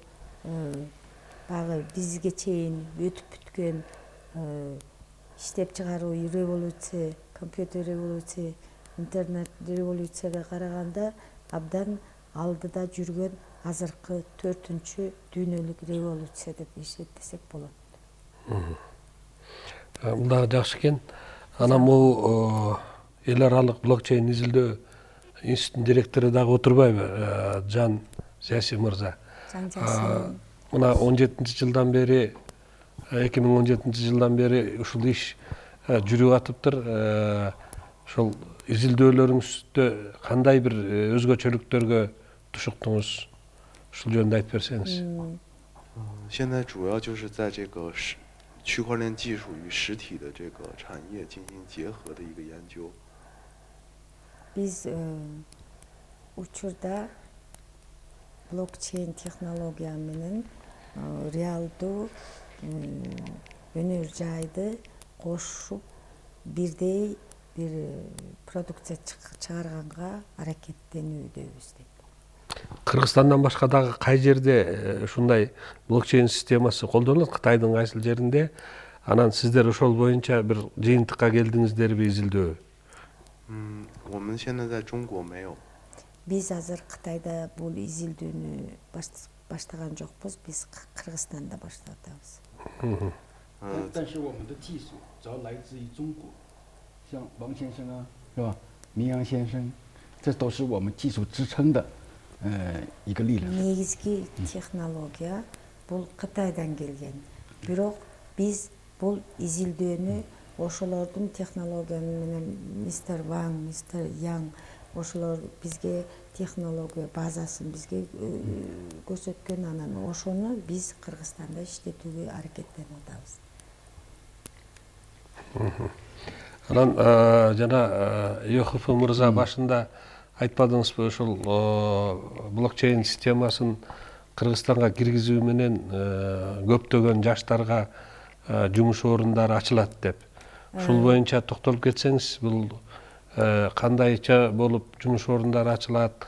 багы бизге чейин өтүп өткөн иштеп чыгаруу революция, компьютер революция, интернет революцияга караганда абдан алдыда жүргөн азыркы 4-чү дүйнөлүк революция деп эсептесек болот. Мында жакшы экен. Анан бул эл аралык блокчейн изилдөө институтунун директору дагы отурбайбы, Жан Зяси мырза. Мына 17-жылдан бери 2017-жылдан бери ушул иш жүрүп атыптыр. Ошол изилдөөлөрүңүздө кандай бир өзгөчөлүктөргө тушуктуңуз? Ушул жөнүндө айтып берсеңиз. 现在主要就是在这个区块链技术与实体的这个产业进行结合的一个研究。 Биз учурда блокчейн технология менен реалдуу өнөр жайды кошуп бирдей бир продукция чыгарганга аракеттенүүдөбүз дейт. Кыргызстандан башка дагы кай жерде ушундай блокчейн системасы колдонулат? Кытайдын кайсыл жеринде? Анан сиздер ошол боюнча бир жыйынтыкка келдиңиздерби изилдөө? 我们现在在中国没有。 Биз азыр Кытайда бул изилдөөнү баштаган жокпуз, биз Кыргызстанда баштатабыз. 但是我们的技术主要来自于中国，像王先生啊，是吧？明阳先生，这都是我们技术支撑的一个力量。 Негизги технология бул Кытайдан келген. Бирок биз бул изилдөөнү ошолордун технология менен мистер Ван, мистер Ян ошолор бизге технология базасын бизге көрсөткөн, анан ошону биз Кыргызстанда иштетүүгө аракеттенип атабыз. Анан жана Йохов мырза башында айтпадыңызбы, ошол блокчейн системасын Кыргызстанга киргизүү менен көптөгөн жаштарга жумуш орундары ачылат деп. Ушул боюнча токтолуп кетсеңиз, бул кандайча болуп жумуш орундары ачылат?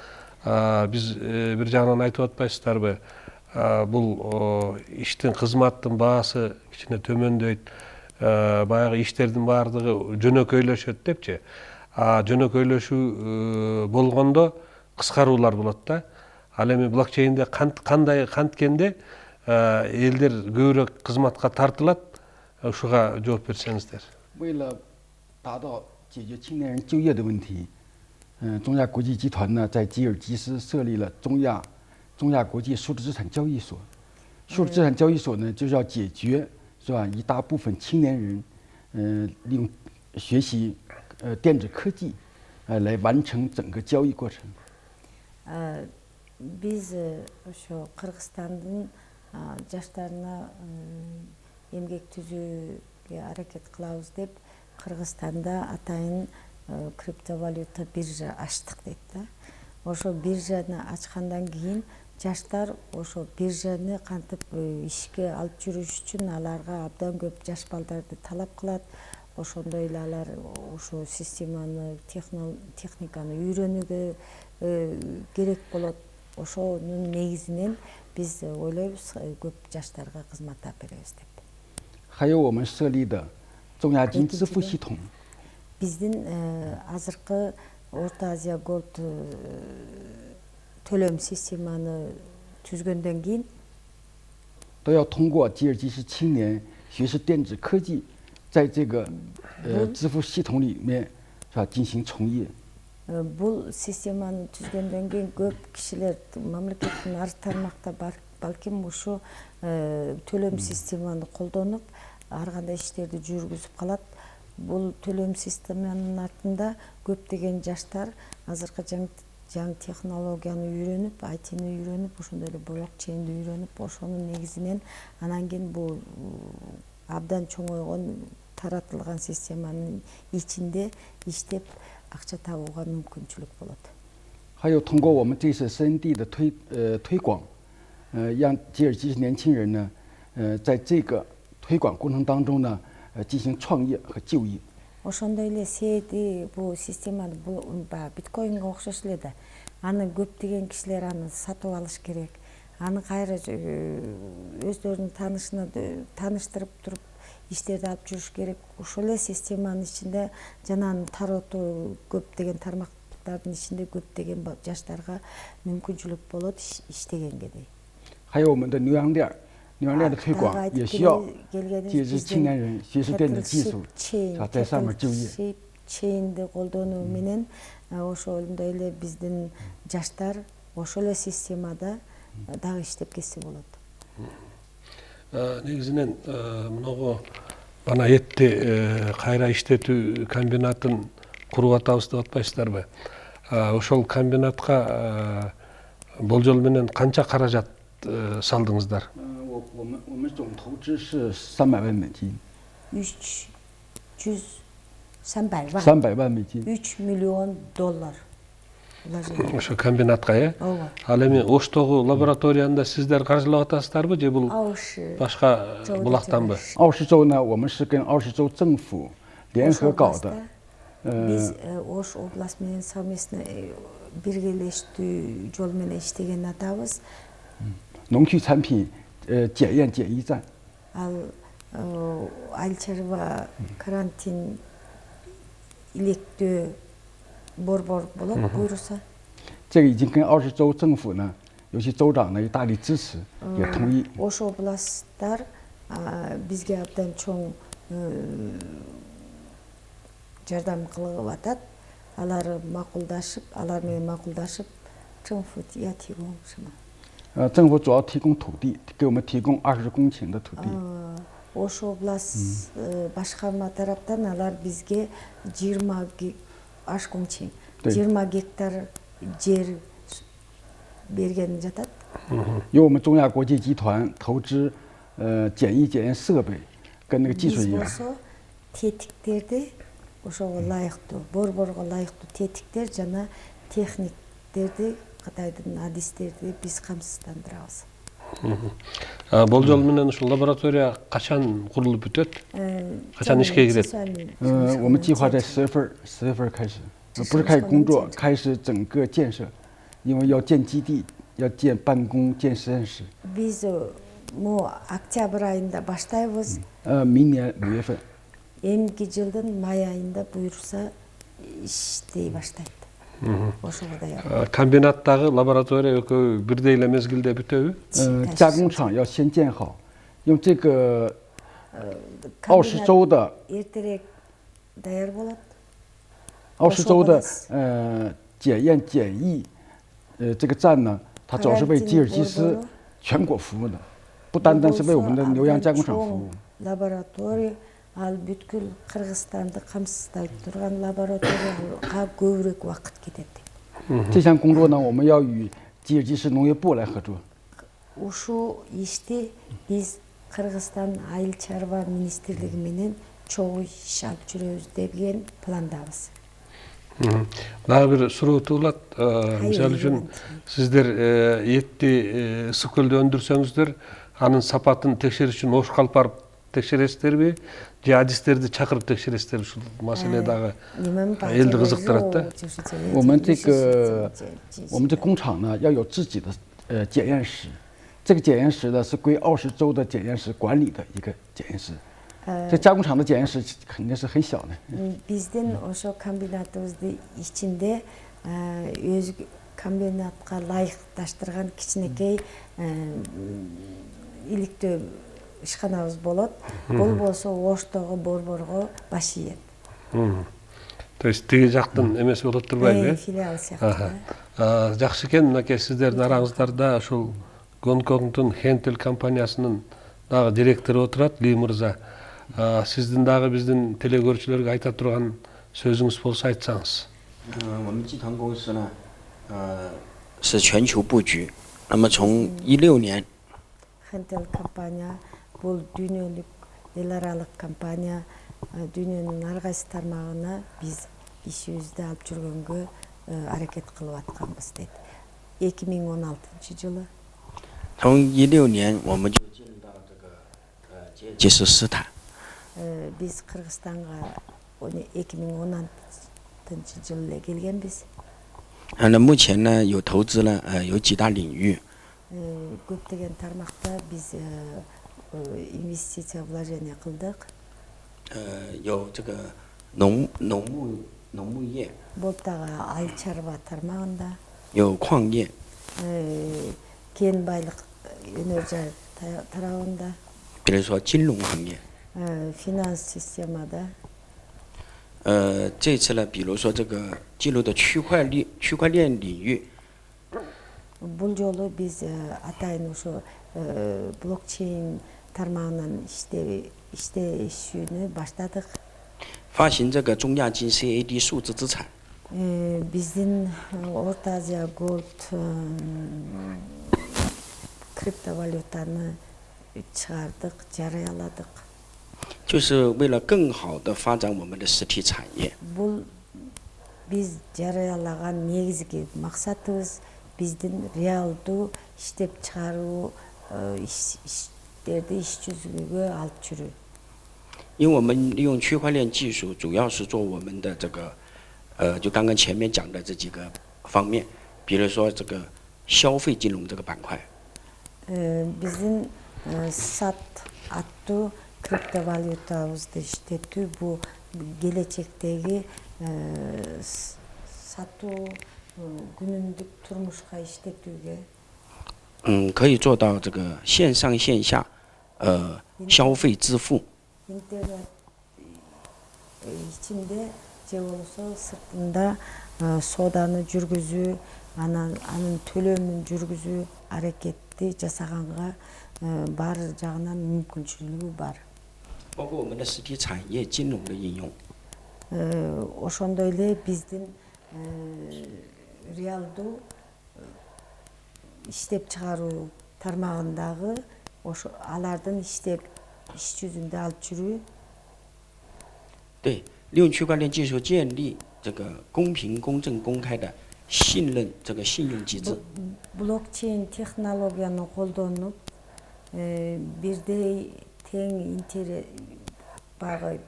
Биз бир жагынан айтып атпайсыздарбы? Бул иштин, кызматтын баасы кичине төмөндөйт. Баягы иштердин баардыгы жөнөкөйлөшөт депчи. Жөнөкөйлөшүү болгондо кыскаруулар болот да. Ал эми блокчейнде канткенде элдер көбүрөөк кызматка тартылат? Ушуга жооп берсеңиздер. 为了达到解决青年人就业的问题，中亚国际集团呢在吉尔吉斯设立了中亚国际数字资产交易所。数字资产交易所呢，就是要解决是吧一大部分青年人，利用学习电子科技，来完成整个交易过程。Биз ошо Кыргызстандын жаштарына эмгек түзүүгө аракет кылабыз деп Кыргызстанда атайын криптовалюта биржа ачтык дейт да. Ошо биржаны ачкандан кийин жаштар ошо биржаны кантип ишке алып жүрүш үчүн аларга абдан көп жаш балдарды талап кылат. Ошондой эле алар ошо системаны, техниканы үйрөнүүгө керек болот. Ошонун негизинен биз ойлойбуз көп жаштарга кызмат алып беребиз деп. 还有我们设立的中亚金支付系统。 Биздин азыркы Орто Азия Голд төлөм системаны түзгөндөн кийин 都要通过吉尔吉斯青年学习电子科技，在这个支付系统里面是吧进行从业。 Бул системаны түзгөндөн кийин көп кишилер мамлекеттин ар тармакта балким ушу төлөм системаны колдонуп ар кандай иштерди жүргүзүп калат. Бул төлөм системанын артында көптөгөн жаштар азыркы жаңы технологияны үйрөнүп, айтини үйрөнүп, ошондой эле блокчейнди үйрөнүп, ошонун негизинен анан кийин бул абдан чоңойгон таратылган системанын ичинде иштеп акча табууга мүмкүнчүлүк болот. 还有通过我们这次3D的推广，让吉尔吉斯年轻人呢，在这个推广过程当中呢，进行创业和就业。 Ошондой эле сети бул системаны биткоинге окшош эле да. Аны көптөгөн кишилер аны сатып алыш керек. Аны кайра өздөрүнүн таанышына тааныштырып туруп иштерди алып жүрүш керек. Ошол эле системанын ичинде жанагы таратуу көптөгөн тармактардын ичинде көптөгөн жаштарга мүмкүнчүлүк болот иштегенге дей. 还有我们的牛羊链，牛羊链的推广也需要借助青年人学习电子技术，在上面就业。 чейинди колдонуу менен ошондой эле биздин жаштар ошол эле системада дагы иштеп кетсе болот. Негизинен мынагу бана этти кайра иштетүү комбинатын куруп атабыз деп атпайсыздарбы? Ошол комбинатка болжол менен канча каражат салдыңыздар? 我们总投资是300万美金。 300万美金。 3 миллион доллар. Ошо комбинатка, э? Ооба. Ал эми Оштогу лабораторияны сиздер каржылап атасыздарбы же бул башка булактанбы? 奥氏州呢，我们是跟奥氏州政府联合搞的。 Биз Ош область менен совместно биргелештүү жол менен иштеген атабыз. 农区产品检验检疫站。 Ал айыл чарба карантин илектөө борбор болот буйруса. 这个已经跟奥氏州政府呢，尤其州长呢，也大力支持，也同意。 Ош областтар бизге абдан чоң жардам кылып атат. Алар менен макулдашып, 政府也提供什么？ 政府主要提供土地，给我们提供20公顷的土地。 Ош область башкарма тараптан алар бизге 20 гектар жер берген жатат. 由我们中亚国际集团投资检验设备跟那个技术人员。 тетиктерди ошого ылайыктуу, борборго ылайыктуу тетиктер жана техниктерди, Кытайдын адистерди биз камсыздандырабыз. Болжол менен ушул лаборатория качан курулуп бүтөт? Качан ишке кирет? 我们计划在10月份开始，不是开始工作，开始整个建设，因为要建基地，要建办公，建实验室。 Биз октябрь айында баштайбыз. 明年5月份。 Эмки жылдын май айында буйруса иштей баштайт. Ошого даяр. Комбинаттагы лаборатория экөө бирдей эле мезгилде бүтөбү? 加工厂要先建好，用这个奥氏州的 эртерээк даяр болот. 奥氏州的检验检疫这个站呢，它主要是为吉尔吉斯全国服务的，不单单是为我们的牛羊加工厂服务。 Лаборатория ал бүткүл Кыргызстанды камсыздай турган лабораторияга көбүрөөк убакыт кетет. 这项工作呢，我们要与吉尔吉斯农业部来合作。 Ушу ишти биз Кыргызстан айыл чарба министрлиги менен чогуу иш алып жүрөбүз деген пландабыз. Дагы бир суроо туулат. Мисалы үчүн сиздер этти ысык көлдө өндүрсөңүздөр, анын сапатын текшериш үчүн Ошко алып барып текшересиздерби? Же адистерди чакырып текшересиздерби? Ушул маселе дагы элди кызыктырат да. 我们这工厂呢要有自己的检验室，这个检验室呢是归奥氏州的检验室管理的一个检验室。这加工厂的检验室肯定是很小的。 Биздин ошо комбинатыбыздын ичинде өз комбинатка ылайыкташтырган кичинекей иликтөө ишканабыз болот. Бул болсо Оштогу борборго баш ийет. То есть тиги жактын эмеси болот турбайбы? Филиал сыяктуу. Жакшы экен, мынакей сиздердин араңыздарда ушул Гонконгдун Хентел компаниясынын дагы директору отурат, Ли мырза. Сиздин дагы биздин телекөрүүчүлөргө айта турган сөзүңүз болсо айтсаңыз. 我们集团公司呢，是全球布局。那么从16年 Хентел компания бул дүйнөлүк эл аралык компания, дүйнөнүн ар кайсы тармагына биз ишибизди алып жүргөнгө аракет кылып атканбыз дейт. 2016 жылы 从16年我们就进入到这个吉尔吉斯斯坦。 Биз Кыргызстанга 2016 жылы эле келгенбиз. 那目前呢有投资了有几大领域。 көптөгөн тармакта биз инвестиция вложение кылдык. 有这个农牧业， болтага айыл чарба тармагында, 有矿业， кен байлык өнөр тарабында, 比如说金融行业。 финанс системада. 这次呢，比如说这个记录的区块链领域， Бул жолу биз атайын ошо блокчейн тармагынан иштешүүнү баштадык. 发行这个中亚金 CAD 数字资产。 Биздин Орто Азия Gold криптовалютаны чыгардык, жарыяладык. 就是为了更好的发展我们的实体产业。 Бул биз жарыялаган негизги максатыбыз биздин реалдуу иштеп чыгаруу иштерди иш жүзүгө алып жүрүү. 因为我们利用区块链技术，主要是做我们的这个就刚刚前面讲的这几个方面，比如说这个消费金融这个板块。 Биздин сат аттуу криптовалютабызды иштетүү бул келечектеги сатуу күнүмдүк турмушка иштетүүгө. 可以做到这个线上线下消费支付。 интернет ичинде же болбосо сыртында сооданы жүргүзүү, анын төлөмүн жүргүзүү аракетти жасаганга бар жагынан мүмкүнчүлүгү бар. 包括我们的实体产业金融的应用。 Ошондой эле биздин реалдуу иштеп чыгаруу тармагындагы ошо алардын иштеп иш жүзүндө алып жүрүү. 对，利用区块链技术建立这个公平、公正、公开的信用机制。 Блокчейн технологияны колдонуп, бирдей тең багы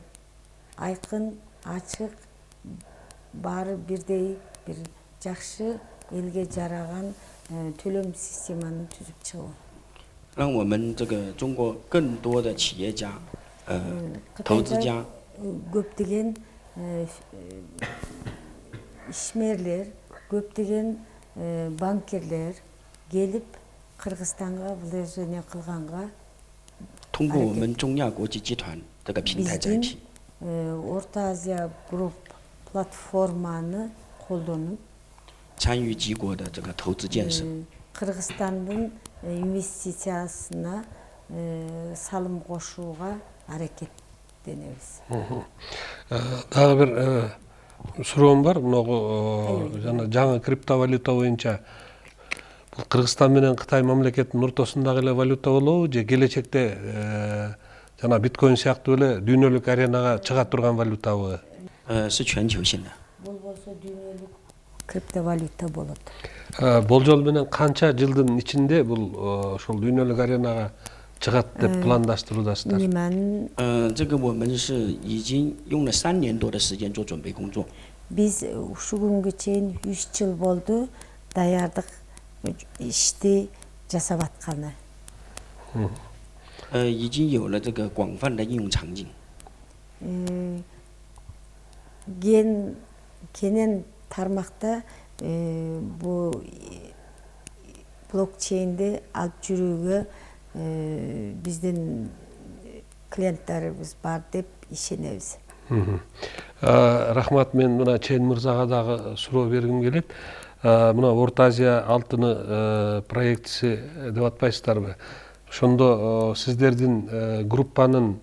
айкын, ачык, баары бирдей бир жакшы элге жараган төлөм системаны түзүп чыгуу. 让我们这个中国更多的企业家、投资家。 көптөгөн ишмерлер, көптөгөн банкирлер келип Кыргызстанга вложение кылганга 通过我们中亚国际集团这个平台载体， Орто Азия Group платформаны колдонуп 参与几国的这个投资建设。 Кыргызстандын инвестициясына салым кошууга аракеттенебиз. Дагы бир суроом бар. Мынагу жана жаңы криптовалюта боюнча бул Кыргызстан менен Кытай мамлекетинин ортосундагы эле валюта болобу же келечекте жана биткоин сыяктуу эле дүйнөлүк аренага чыга турган валютабы? 是全球性的。 Бул болсо дүйнөлүк криптовалюта болот. Болжол менен канча жылдын ичинде бул ошол дүйнөлүк аренага чыгат деп пландаштыруудасыздар? 你们 这个我们是已经用了3年多的时间做准备工作。 Биз ушул күнгө чейин 3 жыл болду даярдык ишти жасап атканы. 已经有了这个广泛的应用场景。 Кенен тармакта бу блокчейнди алып жүрүүгө биздин клиенттерибиз бар деп ишенебиз. Рахмат, мен мына Чейин мырзага дагы суроо бергим келет. Мына Орто Азия алтыны проектиси деп атпайсыздарбы? Ошондо сиздердин группанын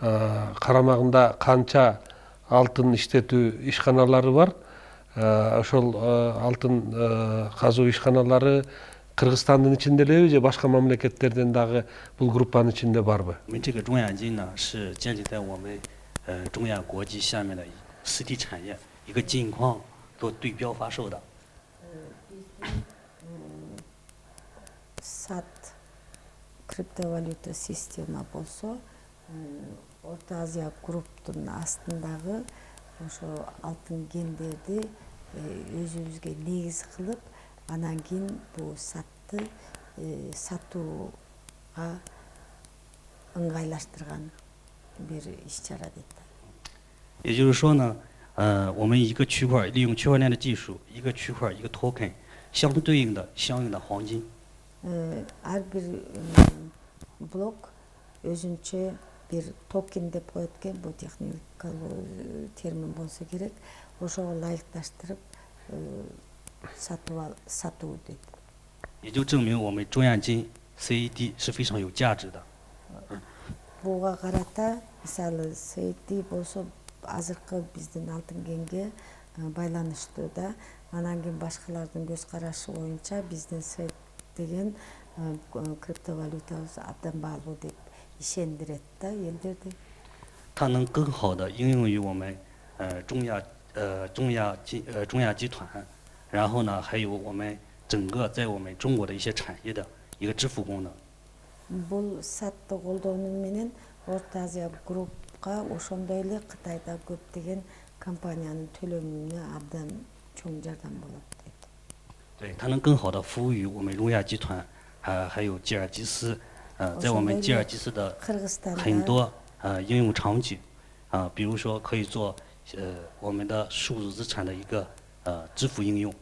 карамагында канча алтын иштетүү ишканалары бар? Ошол алтын казуу ишканалары Кыргызстандын ичинде элеби же башка мамлекеттерден дагы бул группанын ичинде барбы? 我们这个中亚金呢是建立在我们中亚国际下面的实体产业一个金矿做对标发售的。 Сат криптовалюта система болсо Орто Азия Групптун астындагы ошо алтын кендерди өзүбүзгө негиз кылып, анан кийин бул сатты сатууга ыңгайлаштырган. бир иш-чара дейт. 也就是说呢，我们一个区块利用区块链的技术，一个区块一个 token， 相对应的相应的黄金。Ар бир блок өзүнчө бир токен деп коет экен, бул техникалык термин болсо керек. Ошого ылайыкташтырып сатуу дейт. 也就证明我们中亚金 CAD 是非常有价值的。Буга карата, мисалы CAD болсо азыркы биздин алтын кенге байланыштуу да. Анан кийин башкалардын көз карашы боюнча биздин CAD деген криптовалютабыз абдан баалуу деп ишендирет да элдерди. 它能更好的应用于我们中亚集团，然后呢还有我们整个在我们中国的一些产业的一个支付功能。 Бул сатты колдонуу менен Орто Азия группка ошондой эле Кытайда көптөгөн компаниянын төлөмүнө абдан чоң жардам болот дейт. 对，它能更好的服务于我们中亚集团，还有吉尔吉斯，在我们吉尔吉斯的很多应用场景，比如说可以做我们的数字资产的一个支付应用。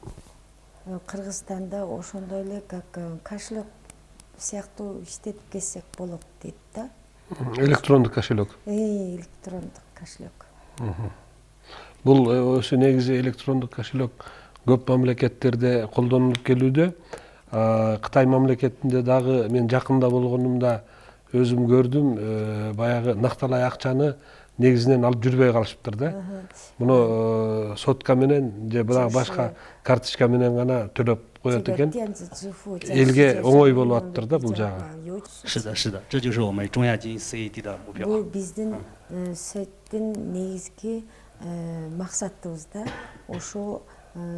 Кыргызстанда ошондой эле как кошелек сыяктуу иштетип кетсек болот дейт да. Электрондук кошелек. Электрондук кошелек. Бул өсү негизи электрондук кошелек көп мамлекеттерде колдонулуп келүүдө. Кытай мамлекетинде дагы мен жакында болгонумда өзүм көрдүм, баягы накталай акчаны негизинен алып жүрбөй калышыптыр да. Муну сотка менен же башка карточка менен гана төлөп коет экен. Элге оңой болуп аттыр да бул жагы. 是的，是的，这就是我们中亚金 CAD 的目标。 Бул биздин сеттин негизги максатыбыз да. Ошо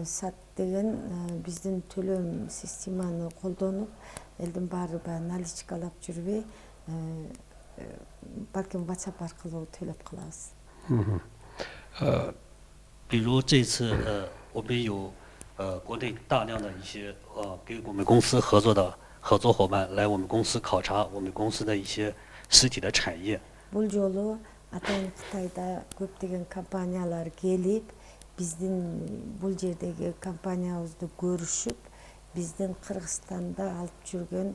сат деген биздин төлөм системаны колдонуп, элдин баары наличкалап жүрбөй, балким WhatsApp аркылуу төлөп калабыз. 比如这次我们有国内大量的一些跟我们公司合作的合作伙伴来我们公司考察我们公司的一些实体的产业。 Бул жолу атайын Кытайда көптөгөн компаниялар келип, биздин бул жердеги компаниябызды көрүшүп, биздин Кыргызстанда алып жүргөн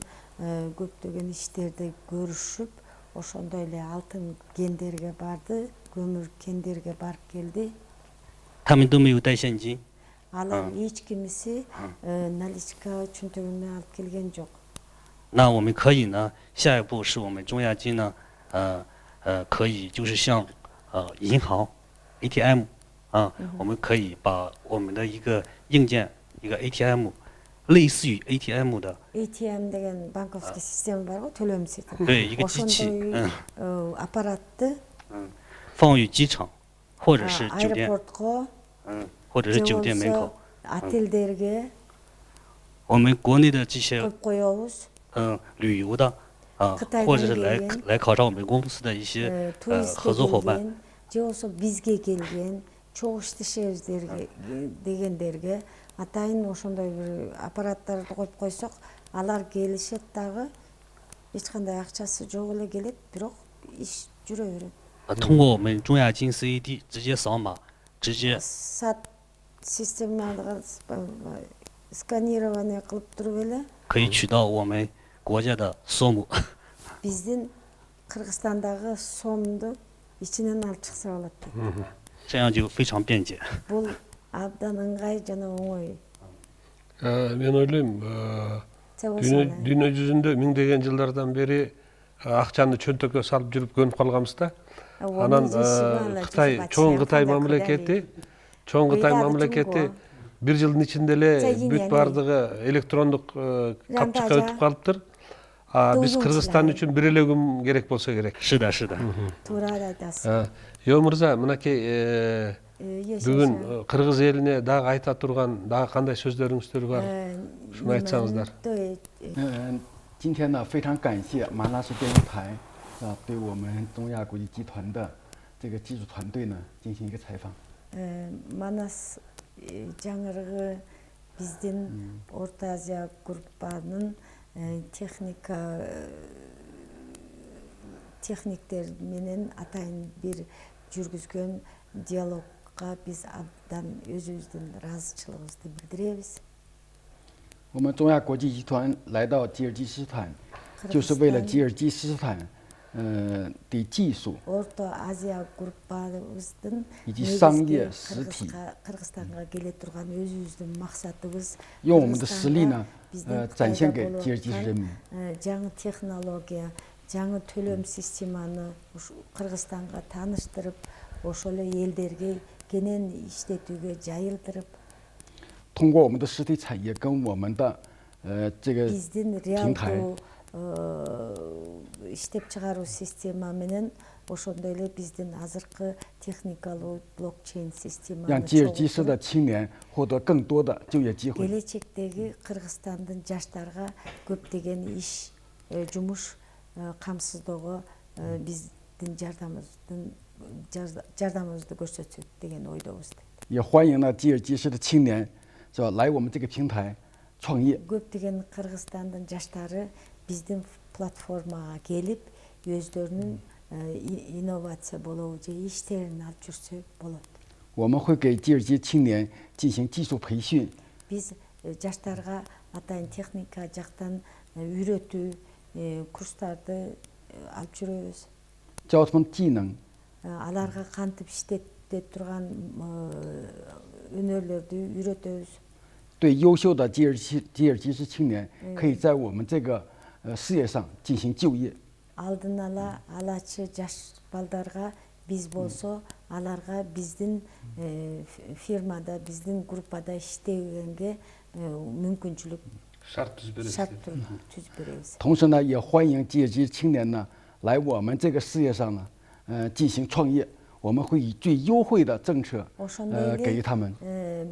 көптөгөн иштерди көрүшүп, ошондой эле алтын кендерге барды, көмүр кендерге барып келди. 他们都没有带现金。 Алар эч кимиси наличка чөнтөгүнө алып келген жок. 那我们可以呢，下一步是我们中亚金呢，可以就是像银行 ATM 我们可以把我们的一个硬件一个 ATM 类似于 ATM 的 ATM деген банковский система бар го, төлөм система. 对一个机器аппаратты 放于机场或者是酒店 аэропортко 或者是酒店门口 отельдерге 我们国内的这些 коюп коебуз. 旅游的或者是来考察我们公司的一些合作伙伴 же болсо бизге келген чогуу иштешебиздерге дегендерге атайын ошондой бир аппараттарды коюп койсок, алар келишет дагы эч кандай акчасы жок эле келет, бирок иш жүрө берет. 通过我们中亚金 CAD 直接扫码，直接 сат системага сканирование кылып туруп эле 可以取到我们国家的сому。 биздин Кыргызстандагы сомду ичинен алып чыкса болот. 这样就非常便捷。 Бул абдан ыңгай жана оңой. Мен ойлойм, дүйнө жүзүндө миңдеген жылдардан бери акчаны чөнтөккө салып жүрүп көнүп калганбыз да. Анан Кытай, чоң Кытай мамлекети бир жылдын ичинде эле бүт бардыгы электрондук капчыкка өтүп калыптыр. Биз Кыргызстан үчүн бир эле күн керек болсо керек. 是的，是的。 Туура айтасыз. Yo мырза, мынакей бүгүн Кыргыз элине дагы айта турган дагы кандай сөздөрүңүздөр бар? Шуну айтсаңыздар. 今天呢，非常感谢麻辣式电视台对我们中亚国际集团的这个技术团队呢进行一个采访。 Манас жаңыргы биздин Орто Азия группанын техника техниктер менен атайын бир жүргүзгөн диалогга биз абдан өзүбүздүн ыраазычылыгыбызды билдиребиз. 我们中亚国际集团来到吉尔吉斯斯坦，就是为了吉尔吉斯斯坦的技术 Орто Азия группабыздын 以及商业实体， Кыргызстанга келе турган өзүбүздүн максатыбыз 用我们的实力呢，展现给吉尔吉斯人民。 жаңы технология, жаңы төлөм системаны Кыргызстанга тааныштырып, ошол эле элдерге кенен иштетүүгө жайылдырып, 通过我们的实体产业跟我们的这个 биздин 平台， реалдуу иштеп чыгаруу система менен ошондой эле биздин азыркы техникалуу блокчейн системаны 让吉尔吉斯的青年获得更多的就业机会。 келечектеги Кыргызстандын жаштарга көптөгөн иш, жумуш камсыздоого биздин жардамыбызды көрсөтсөк деген ойдобуз. 也欢迎呢吉尔吉斯的青年是吧来我们这个平台创业。 көптөгөн Кыргызстандын жаштары биздин платформага келип, өздөрүнүн инновация болобу же иштерин алып жүрсө болот. 我们会给吉尔吉斯青年进行技术培训。 Биз жаштарга атайын техника жактан үйрөтүү курстарды алып жүрөбүз. 教他们技能， Аларга кантип иштете турган өнөрлөрдү үйрөтөбүз. 对优秀的吉尔吉斯青年可以在我们这个事业上进行就业。 Алдын ала алачы жаш балдарга биз болсо, аларга биздин фирмада, биздин группада иштегенге мүмкүнчүлүк шарт түзбөрөбүз. 同时呢，也欢迎吉尔吉斯青年呢来我们这个事业上呢进行创业。 我们会以最优惠的政策给予他们。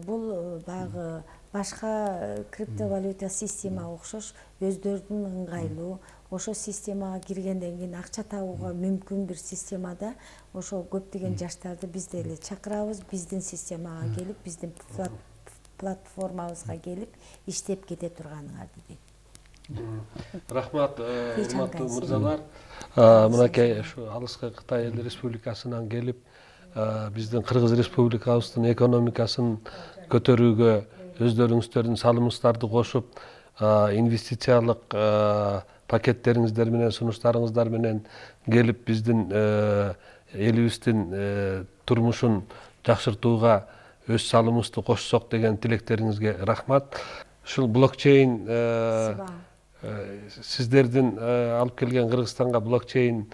Бул багы башка криптовалюта система окшош өздөрүнүн ыңгайлуу, ошо системага киргенден кийин акча табууга мүмкүн бир системада ошо көптөгөн жаштарды биз деле чакырабыз, биздин системага келип, биздин платформабызга келип иштеп кете турганыңарды дейт. Рахмат, урматтуу мырзалар. Мынакей ушу алыскы Кытай Эл Республикасынан келип, биздин Кыргыз Республикабыздын экономикасын көтөрүүгө өздөрүңүздөрдүн салымыңыздарды кошуп, инвестициялык пакеттериңиздер менен, сунуштарыңыздар менен келип биздин элибиздин турмушун жакшыртууга өз салымыбызды кошсок деген тилектериңизге рахмат. Ушул блокчейн сиздердин алып келген Кыргызстанга блокчейн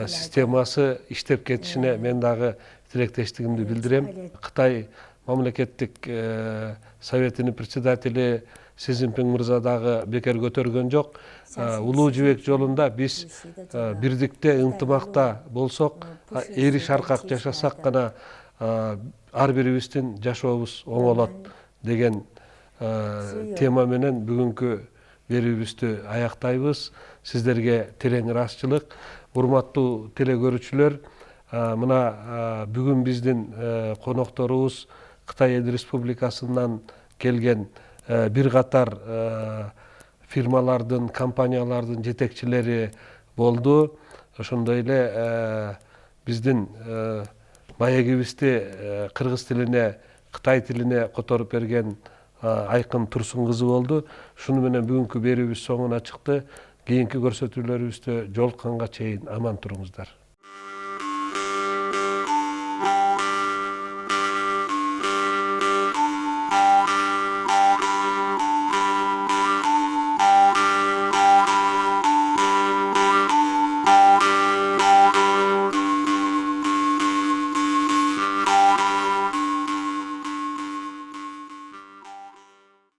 системасы иштеп кетишине мен дагы тилектештигимди билдирем. Кытай мамлекеттик советинин председатели Си Цзиньпин мырза дагы бекер көтөргөн жок. Улуу жибек жолунда биз бирдикте, ынтымакта болсок, эри шаркак жашасак гана ар бирибиздин жашообуз оңолот деген тема менен бүгүнкү берүүбүздү аяктайбыз. Сиздерге терең ыраазычылык. Урматтуу телекөрүүчүлөр, мына бүгүн биздин конокторубуз Кытай Эл Республикасынан келген бир катар фирмалардын, компаниялардын жетекчилери болду. Ошондой эле биздин маегибизди кыргыз тилине, Кытай тилине которуп берген Айкын Турсун кызы болду. Шуну менен бүгүнкү берүүбүз соңуна чыкты. Кийинки көрсөтүүлөрүбүздө жолукканга чейин аман туруңуздар.